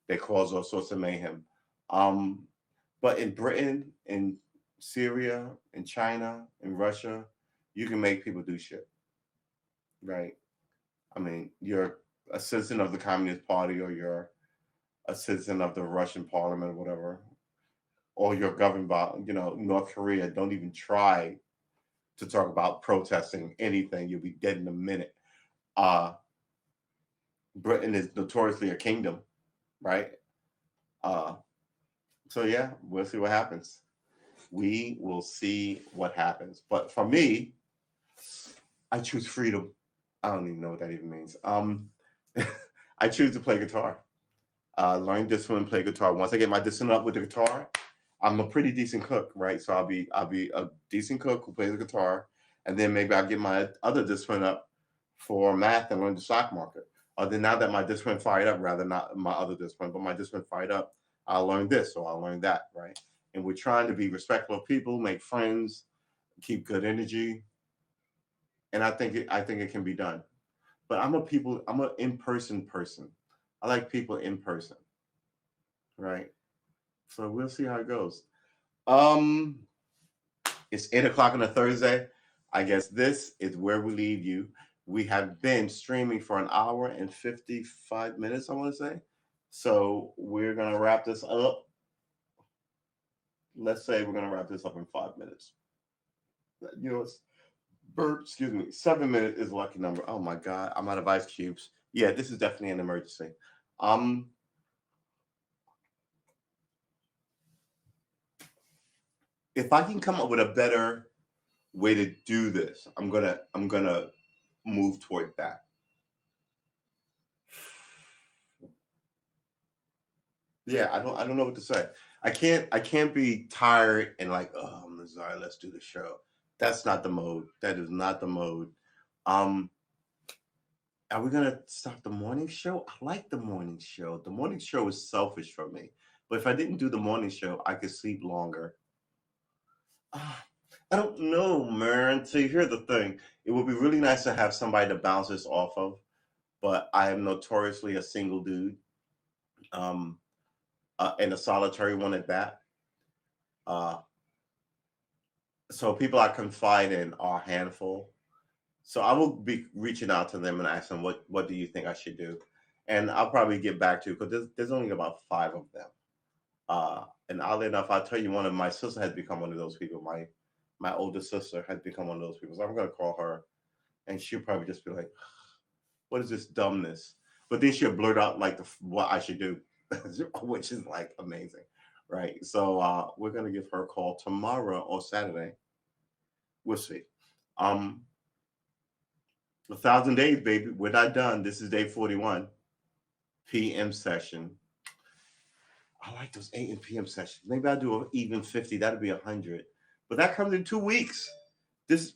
they cause all sorts of mayhem. Um, but in Britain, in Syria, in China, in Russia, you can make people do shit, right? I mean, you're a citizen of the Communist Party, or you're a citizen of the Russian Parliament, or whatever, or you're governed by, North Korea. Don't even try to talk about protesting anything. You'll be dead in a minute. Uh, Britain is notoriously a kingdom, right? Uh, so yeah, we'll see what happens. We will see what happens. But for me, I choose freedom. I don't even know what that even means. I choose to play guitar. Learn discipline, play guitar. Once I get my discipline up with the guitar, I'm a pretty decent cook, right? So I'll be a decent cook who plays the guitar, and then maybe I'll get my other discipline up for math and learn the stock market. Then now that my discipline fired up, rather not my other discipline, but my discipline fired up, I'll learn this or I'll learn that, right? And we're trying to be respectful of people, make friends, keep good energy, and I think it can be done. But I'm an in-person person. I like people in person, right? So we'll see how it goes. Um, it's 8 o'clock on a Thursday. I guess this is where we leave you. We have been streaming for an hour and 55 minutes, I want to say. So we're gonna wrap this up. Let's say we're gonna wrap this up in 5 minutes. You know, excuse me, 7 minutes is a lucky number. Oh my god, I'm out of ice cubes. Yeah, this is definitely an emergency. Um, if I can come up with a better way to do this, I'm gonna move toward that. Yeah, I don't know what to say. I can't be tired and like, oh, I'm sorry, let's do the show. That's not the mode. That is not the mode. Um, are we gonna start the morning show? I like the morning show. The morning show is selfish for me. But if I didn't do the morning show, I could sleep longer. Ah, I don't know, man. So here's the thing. It would be really nice to have somebody to bounce this off of, but I am notoriously a single dude. Um, and a solitary one at that. Uh, so people I confide in are a handful. So I will be reaching out to them and asking what do you think I should do, and I'll probably get back to you because there's only about five of them. And oddly enough, I'll tell you, one of my sister has become one of those people. My older sister has become one of those people. So I'm gonna call her, and she'll probably just be like, "What is this dumbness?" But then she'll blurt out like what I should do, which is like amazing, right? So we're gonna give her a call tomorrow or Saturday. We'll see. Um, 1,000 days, baby. We're not done. This is day 41 p.m. session. I like those 8 and p.m. sessions. Maybe I'll do an even 50. That'll be 100. But that comes in 2 weeks. This,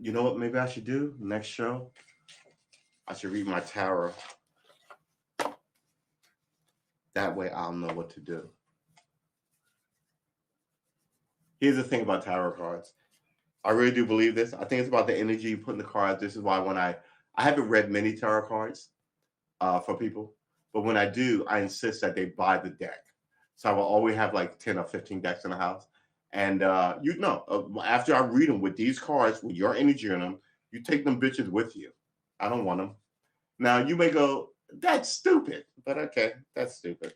you know what? Maybe I should do next show. I should read my tarot. That way I'll know what to do. Here's the thing about tarot cards. I really do believe this. I think it's about the energy you put in the cards. This is why when I haven't read many tarot cards for people, but when I do, I insist that they buy the deck. So I will always have like 10 or 15 decks in the house. And after I read them with these cards, with your energy in them, you take them bitches with you. I don't want them. Now you may go, that's stupid, but okay, that's stupid.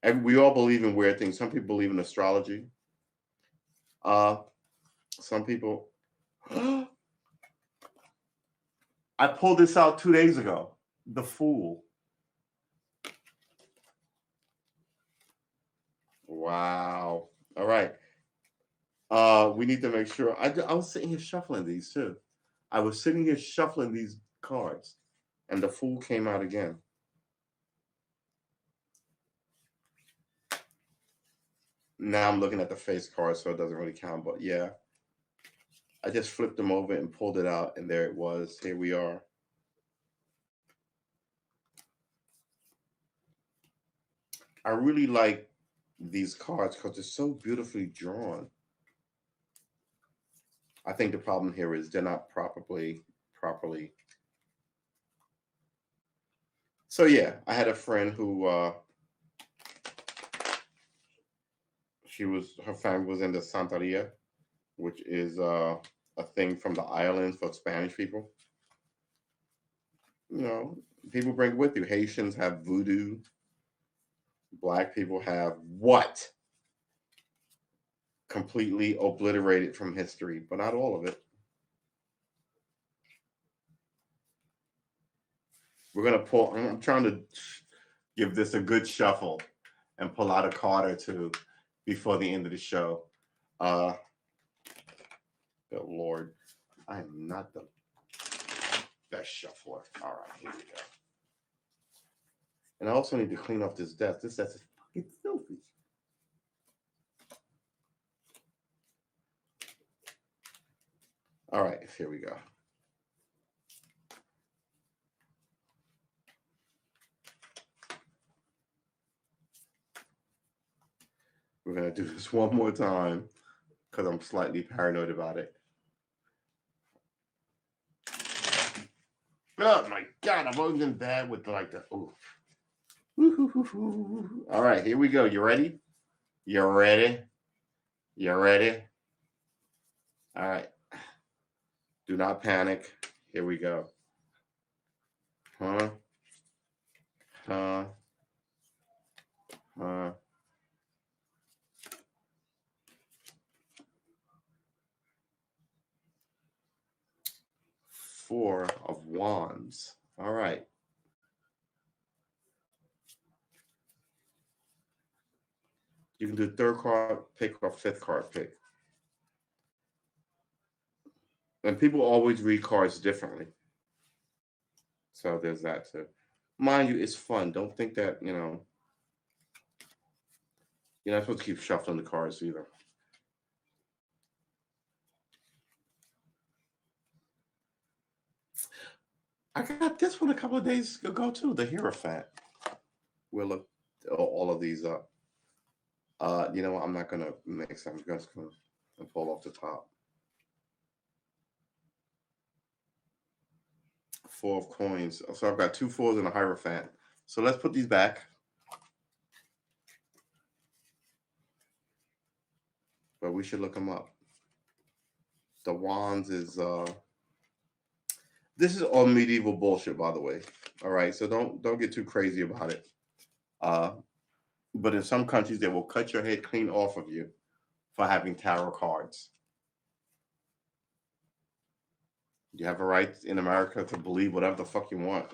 And we all believe in weird things. Some people believe in astrology. Uh, some people. I pulled this out 2 days ago. The Fool. Wow. All right. We need to make sure. I was sitting here shuffling these too. I was sitting here shuffling these cards, and the Fool came out again. Now I'm looking at the face card, so it doesn't really count. But yeah, I just flipped them over and pulled it out, and there it was. Here we are. I really like these cards because they're so beautifully drawn. I think the problem here is they're not properly. So yeah, I had a friend who her family was in the Santeria, which is a thing from the islands for Spanish people. You know, people bring it with you. Haitians have voodoo. Black people have what? Completely obliterated from history, but not all of it. We're gonna pull. I'm trying to give this a good shuffle and pull out a card or two before the end of the show. Good Lord, I am not the best shuffler. All right, here we go. And I also need to clean off this desk. This desk is fucking filthy. All right, here we go. We're going to do this one more time because I'm slightly paranoid about it. Oh my God, I've always been bad with like the, ooh. All right, here we go. You ready? You ready? You ready? All right. Do not panic. Here we go. Huh? Huh? Huh? Four of Wands. All right. You can do third card pick or fifth card pick. And people always read cards differently. So there's that too. Mind you, it's fun. Don't think that, you're not supposed to keep shuffling the cards either. I got this one a couple of days ago too, the Hierophant. We'll look all of these up. You know what? I'm not gonna mix. I'm just gonna pull off the top. Four of coins. So I've got two fours and a Hierophant. So let's put these back. But we should look them up. The Wands is this is all medieval bullshit, by the way. All right, so don't get too crazy about it. But in some countries, they will cut your head clean off of you for having tarot cards. You have a right in America to believe whatever the fuck you want.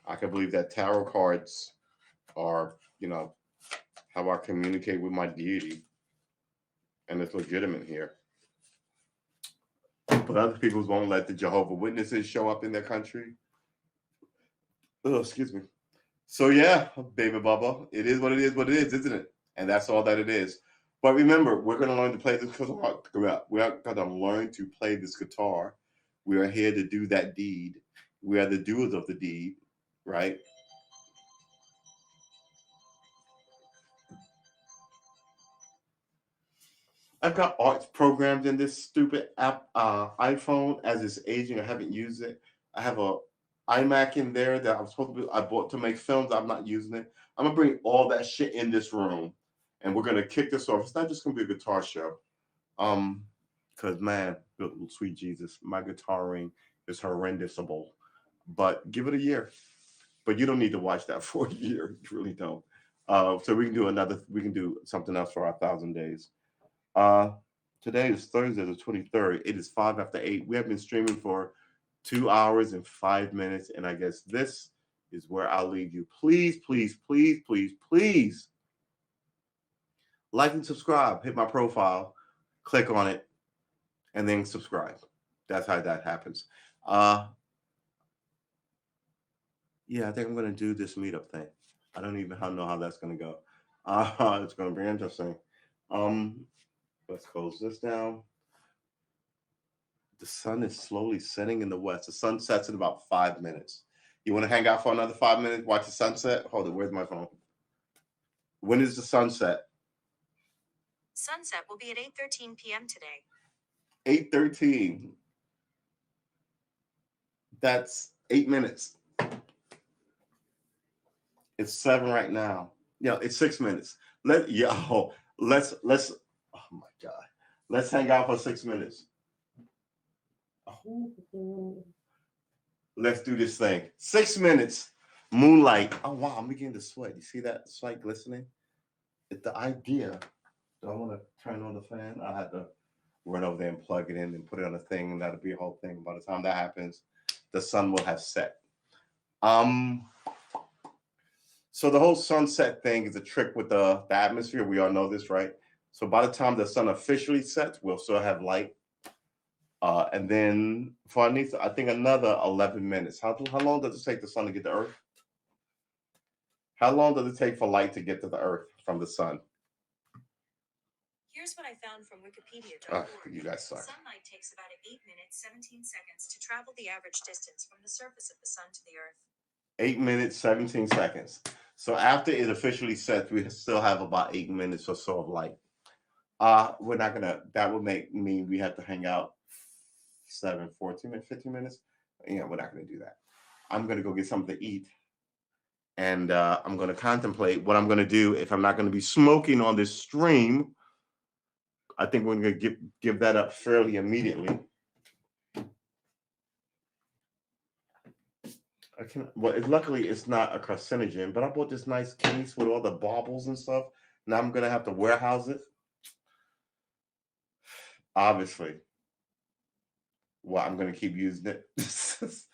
I can believe that tarot cards are, how I communicate with my deity, and it's legitimate here. But other people won't let the Jehovah's Witnesses show up in their country. Oh, excuse me. So yeah, baby Bubba, it is what it is, isn't it? And that's all that it is. But remember, we're going to learn to play this guitar. We're going to learn to play this guitar. We are here to do that deed. We are the doers of the deed, right? I've got art programs in this stupid app, iPhone. As it's aging, I haven't used it. I have a iMac in there that I bought to make films. I'm not using it. I'm gonna bring all that shit in this room, and we're gonna kick this off. It's not just gonna be a guitar show, because man, sweet Jesus, my guitaring is horrendousable. But give it a year. but you don't need to watch that for a year. You really don't. So we can do something else for our 1,000 days. Uh, Today is Thursday, the 23rd. It is 5 after 8. We have been streaming for 2 hours and 5 minutes. And I guess this is where I'll leave you. Please, please, please, please, please like and subscribe. Hit my profile, click on it, and then subscribe. That's how that happens. Yeah, I think I'm going to do this meetup thing. I don't even know how that's going to go. It's going to be interesting. Let's close this down. The sun is slowly setting in the west. The sun sets in about 5 minutes. You want to hang out for another 5 minutes, watch the sunset? Hold it. Where's my phone? When is the sunset? Sunset will be at 8:13 p.m. today. 8:13. That's 8 minutes. It's 7 right now. Yeah, it's 6 minutes. Let's oh my God. Let's hang out for 6 minutes. Let's do this thing. 6 minutes. Moonlight. Oh wow, I'm beginning to sweat. You see that slight glistening? It's the idea. Do I want to turn on the fan? I had to run over there and plug it in and put it on a thing, and that'll be a whole thing. By the time that happens, the sun will have set. So the whole sunset thing is a trick with the atmosphere. We all know this, right? So by the time the sun officially sets, we'll still have light. And then for I think another 11 minutes. How long does it take the sun to get to Earth? How long does it take for light to get to the Earth from the sun? Here's what I found from Wikipedia.org. You guys suck. Sunlight takes about 8 minutes, 17 seconds to travel the average distance from the surface of the sun to the Earth. 8 minutes, 17 seconds. So after it officially sets, we still have about 8 minutes or so of light. We're not gonna. That would mean we have to hang out 7, 14 minutes, 15 minutes. Yeah, we're not gonna do that. I'm gonna go get something to eat, and I'm gonna contemplate what I'm gonna do if I'm not gonna be smoking on this stream. I think we're gonna give that up fairly immediately. Luckily it's not a carcinogen, but I bought this nice case with all the baubles and stuff. Now I'm gonna have to warehouse it. Obviously. Well, I'm gonna keep using it. It's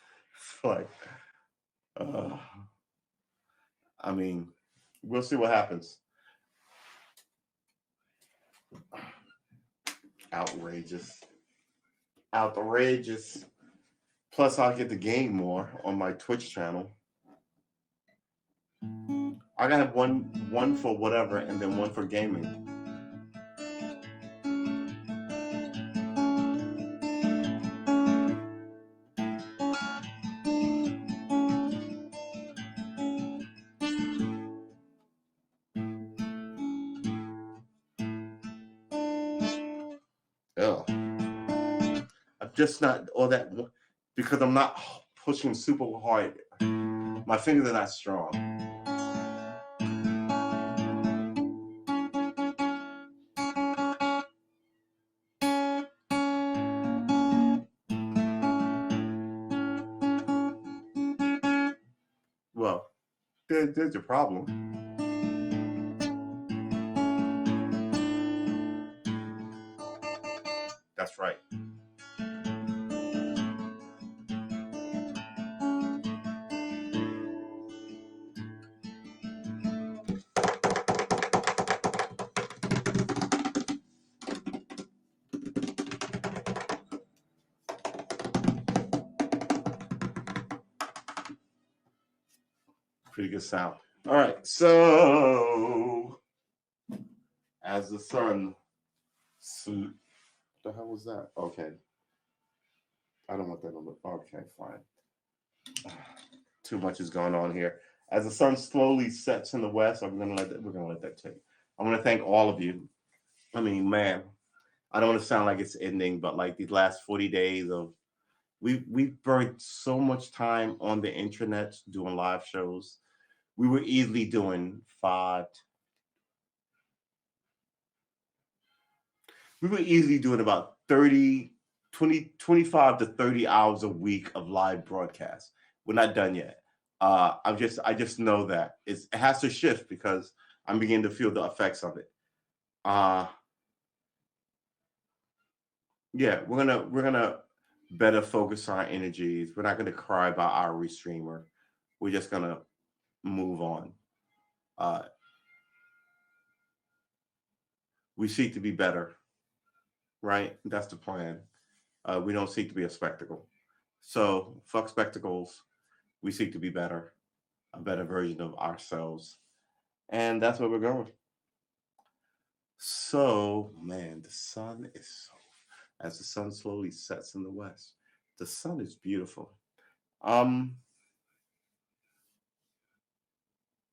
like, I mean, we'll see what happens. Outrageous. Plus, I'll get to game more on my Twitch channel. I gotta have one for whatever, and then one for gaming. I'm just not all that because I'm not pushing super hard. My fingers are not strong. Well, there's your problem. That's right. Pretty good sound. All right, so as the sun, what the hell was that? Okay, I don't want that to look. Okay, fine. Too much is going on here. As the sun slowly sets in the west, we're gonna let that take. I'm gonna thank all of you. I mean, man, I don't want to sound like it's ending, but like these last 40 days of we've burned so much time on the internet doing live shows. We were easily doing about 25 to 30 hours a week of live broadcasts. We're not done yet. I just know that it has to shift because I'm beginning to feel the effects of it. Uh, yeah, we're gonna better focus our energies. We're not gonna cry about our restreamer. We're just gonna move on. Uh, we seek to be better, right? That's the plan. We don't seek to be a spectacle. So fuck spectacles. We seek to be better, a better version of ourselves, and that's where we're going. So, man, the sun is so. As the sun slowly sets in the west, the sun is beautiful. Um,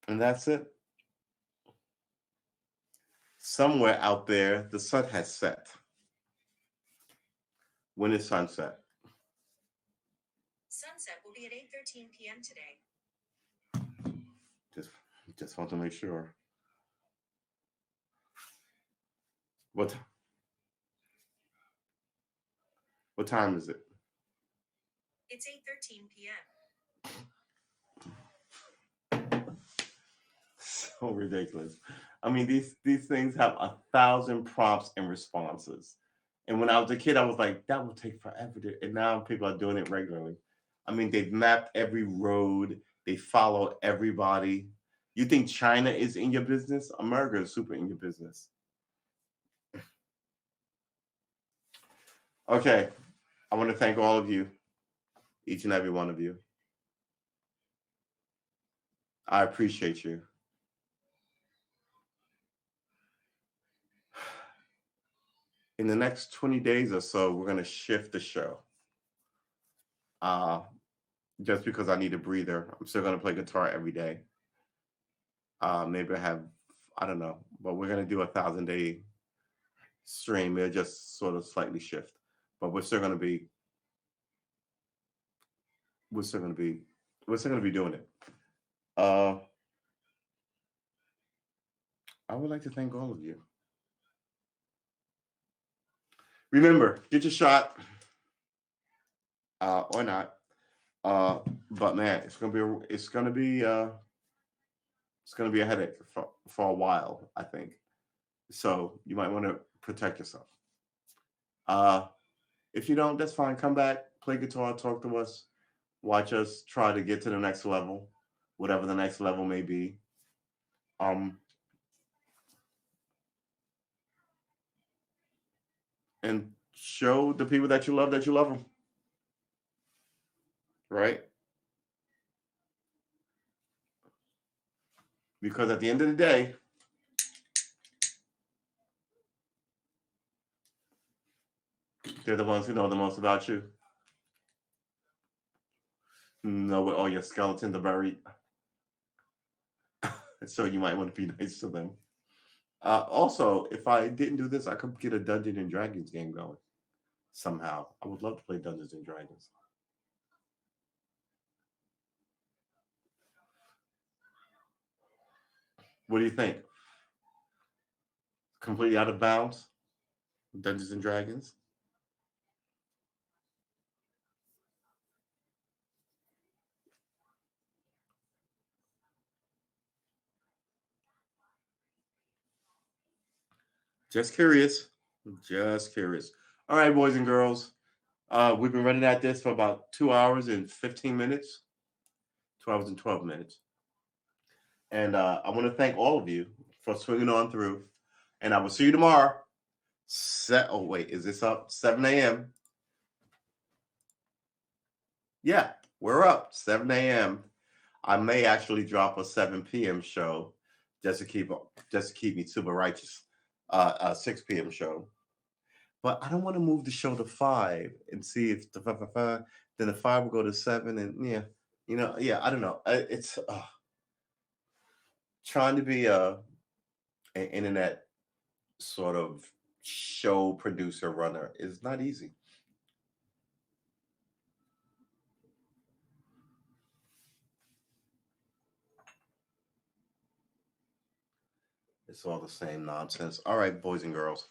and that's it. Somewhere out there, the sun has set. When is sunset? Sunset will be at 8:13 p.m. today. Just, just want to make sure. What, what time is it? It's 8:13 p.m. So ridiculous. I mean, these things have 1,000 prompts and responses. And when I was a kid, I was like, that will take forever. And now people are doing it regularly. I mean, they've mapped every road. They follow everybody. You think China is in your business? America is super in your business. Okay, I want to thank all of you, each and every one of you. I appreciate you. In the next 20 days or so, we're going to shift the show. Uh, just because I need a breather. I'm still going to play guitar every day. Maybe I don't know, but we're going to do 1,000 day stream. It'll just sort of slightly shift, but we're still going to be, we're still going to be doing it. Uh, I would like to thank all of you. Remember, get your shot, or not. Uh, but man, it's gonna be a headache for a while, I think. So you might want to protect yourself. Uh, if you don't, that's fine. Come back, play guitar, talk to us, watch us try to get to the next level, whatever the next level may be. Um, and show the people that you love them, right? Because at the end of the day, they're the ones who know the most about you. Know where all your skeletons are buried. So you might want to be nice to them. Also, if I didn't do this, I could get a Dungeons and Dragons game going somehow. I would love to play Dungeons and Dragons. What do you think? Completely out of bounds? Dungeons and Dragons? Just curious. Just curious. All right, boys and girls. We've been running at this for about 2 hours and 15 minutes, 2 hours and 12 minutes. And I want to thank all of you for swinging on through. And I will see you tomorrow. Oh, wait, is this up? 7 a.m. Yeah, we're up 7 a.m. I may actually drop a 7 p.m. show just to keep me super righteous. 6 p.m. show. But I don't want to move the show to 5 and see if then the 5 will go to 7 and yeah, I don't know. It's trying to be an internet sort of show producer runner is not easy. It's all the same nonsense. All right, boys and girls.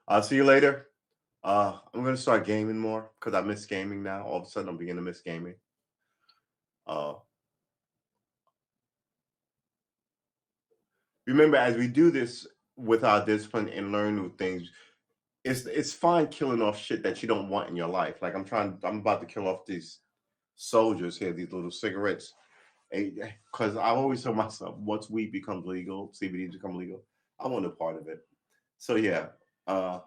I'll see you later. I'm gonna start gaming more because I miss gaming now. All of a sudden, I'm beginning to miss gaming. Uh, remember, as we do this with our discipline and learn new things, it's fine killing off shit that you don't want in your life. Like I'm about to kill off these soldiers here, these little cigarettes. Because I always tell myself, once weed becomes legal, CBD become legal, I want a part of it. So yeah, uh,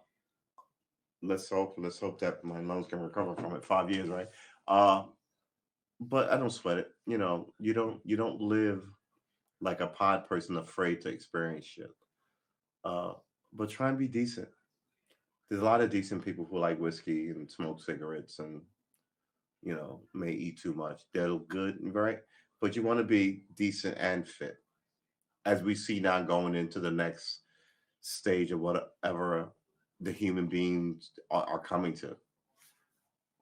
let's hope that my lungs can recover from it. 5 years, right? Uh, but I don't sweat it. You don't live like a pod person afraid to experience shit. Uh, but try and be decent. There's a lot of decent people who like whiskey and smoke cigarettes and may eat too much. They're good, right? But you want to be decent and fit, as we see now going into the next stage of whatever the human beings are coming to.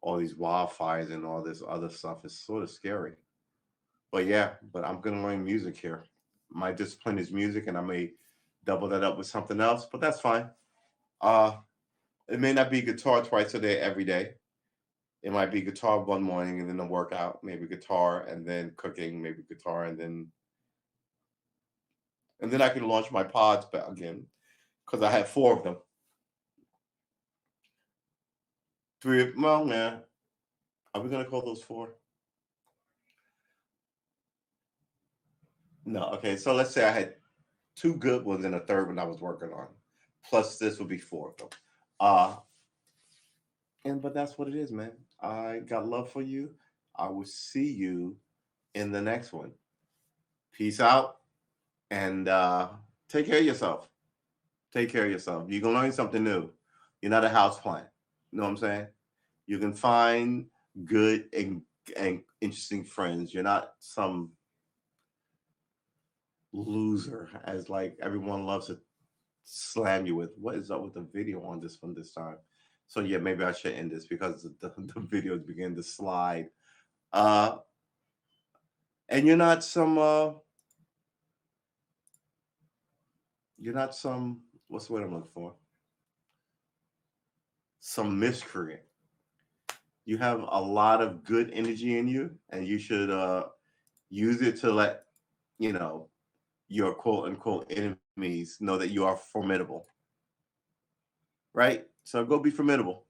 All these wildfires and all this other stuff is sort of scary. But yeah, but I'm gonna learn music here. My discipline is music, and I may double that up with something else, but that's fine. Uh, it may not be guitar twice a day every day. It might be guitar one morning and then a workout, maybe guitar and then cooking, maybe guitar and then I can launch my pods back again because I have four of them. Three of well, man, are we gonna call those four? No, okay. So let's say I had two good ones and a third one I was working on. Plus this would be four of them. Uh but that's what it is, man. I got love for you. I will see you in the next one. Peace out and take care of yourself. Take care of yourself. You're gonna learn something new. You're not a house plant. You know what I'm saying? You can find good and interesting friends. You're not some loser, as like everyone loves to slam you with. What is up with the video on this one this time? So yeah, maybe I should end this because the videos begin to slide. Uh, and you're not some what's the word I'm looking for? Some miscreant. You have a lot of good energy in you, and you should use it to let you know your quote unquote enemies know that you are formidable, right? So go be formidable.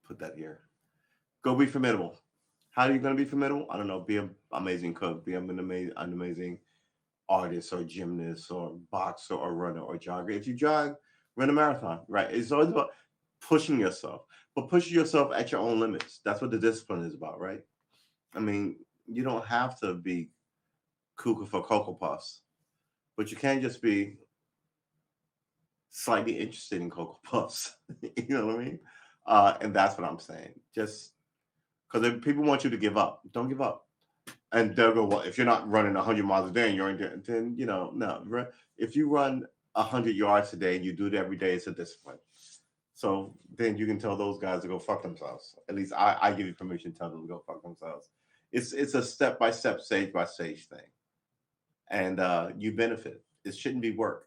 Put that here. Go be formidable. How are you going to be formidable? I don't know. Be an amazing cook. Be an amazing artist or gymnast or boxer or runner or jogger. If you jog, run a marathon, right? It's always about pushing yourself, but pushing yourself at your own limits. That's what the discipline is about, right? I mean, you don't have to be cuckoo for Cocoa Puffs, but you can just be slightly interested in Cocoa Puffs. You know what I mean? And that's what I'm saying. Just because if people want you to give up, don't give up. And they'll go, well, if you're not running 100 miles a day and you're in there, then, no. If you run 100 yards a day and you do it every day, it's a discipline. So then you can tell those guys to go fuck themselves. At least I give you permission to tell them to go fuck themselves. It's a step by step, stage by stage thing. And you benefit. It shouldn't be work,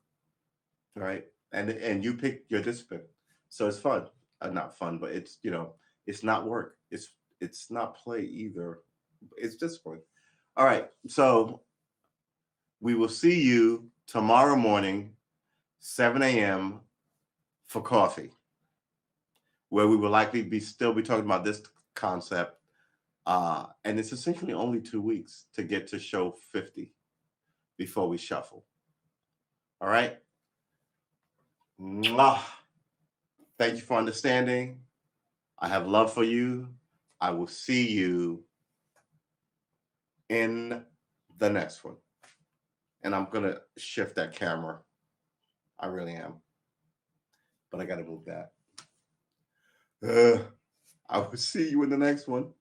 right? And you pick your discipline. So it's fun. Not fun, but it's not work. It's not play either. It's discipline. All right. So we will see you tomorrow morning, 7 a.m. for coffee, where we will likely still be talking about this concept. And it's essentially only 2 weeks to get to show 50 before we shuffle. All right. Mwah. Thank you for understanding. I have love for you. I will see you in the next one. And I'm going to shift that camera. I really am. But I got to move that. I will see you in the next one.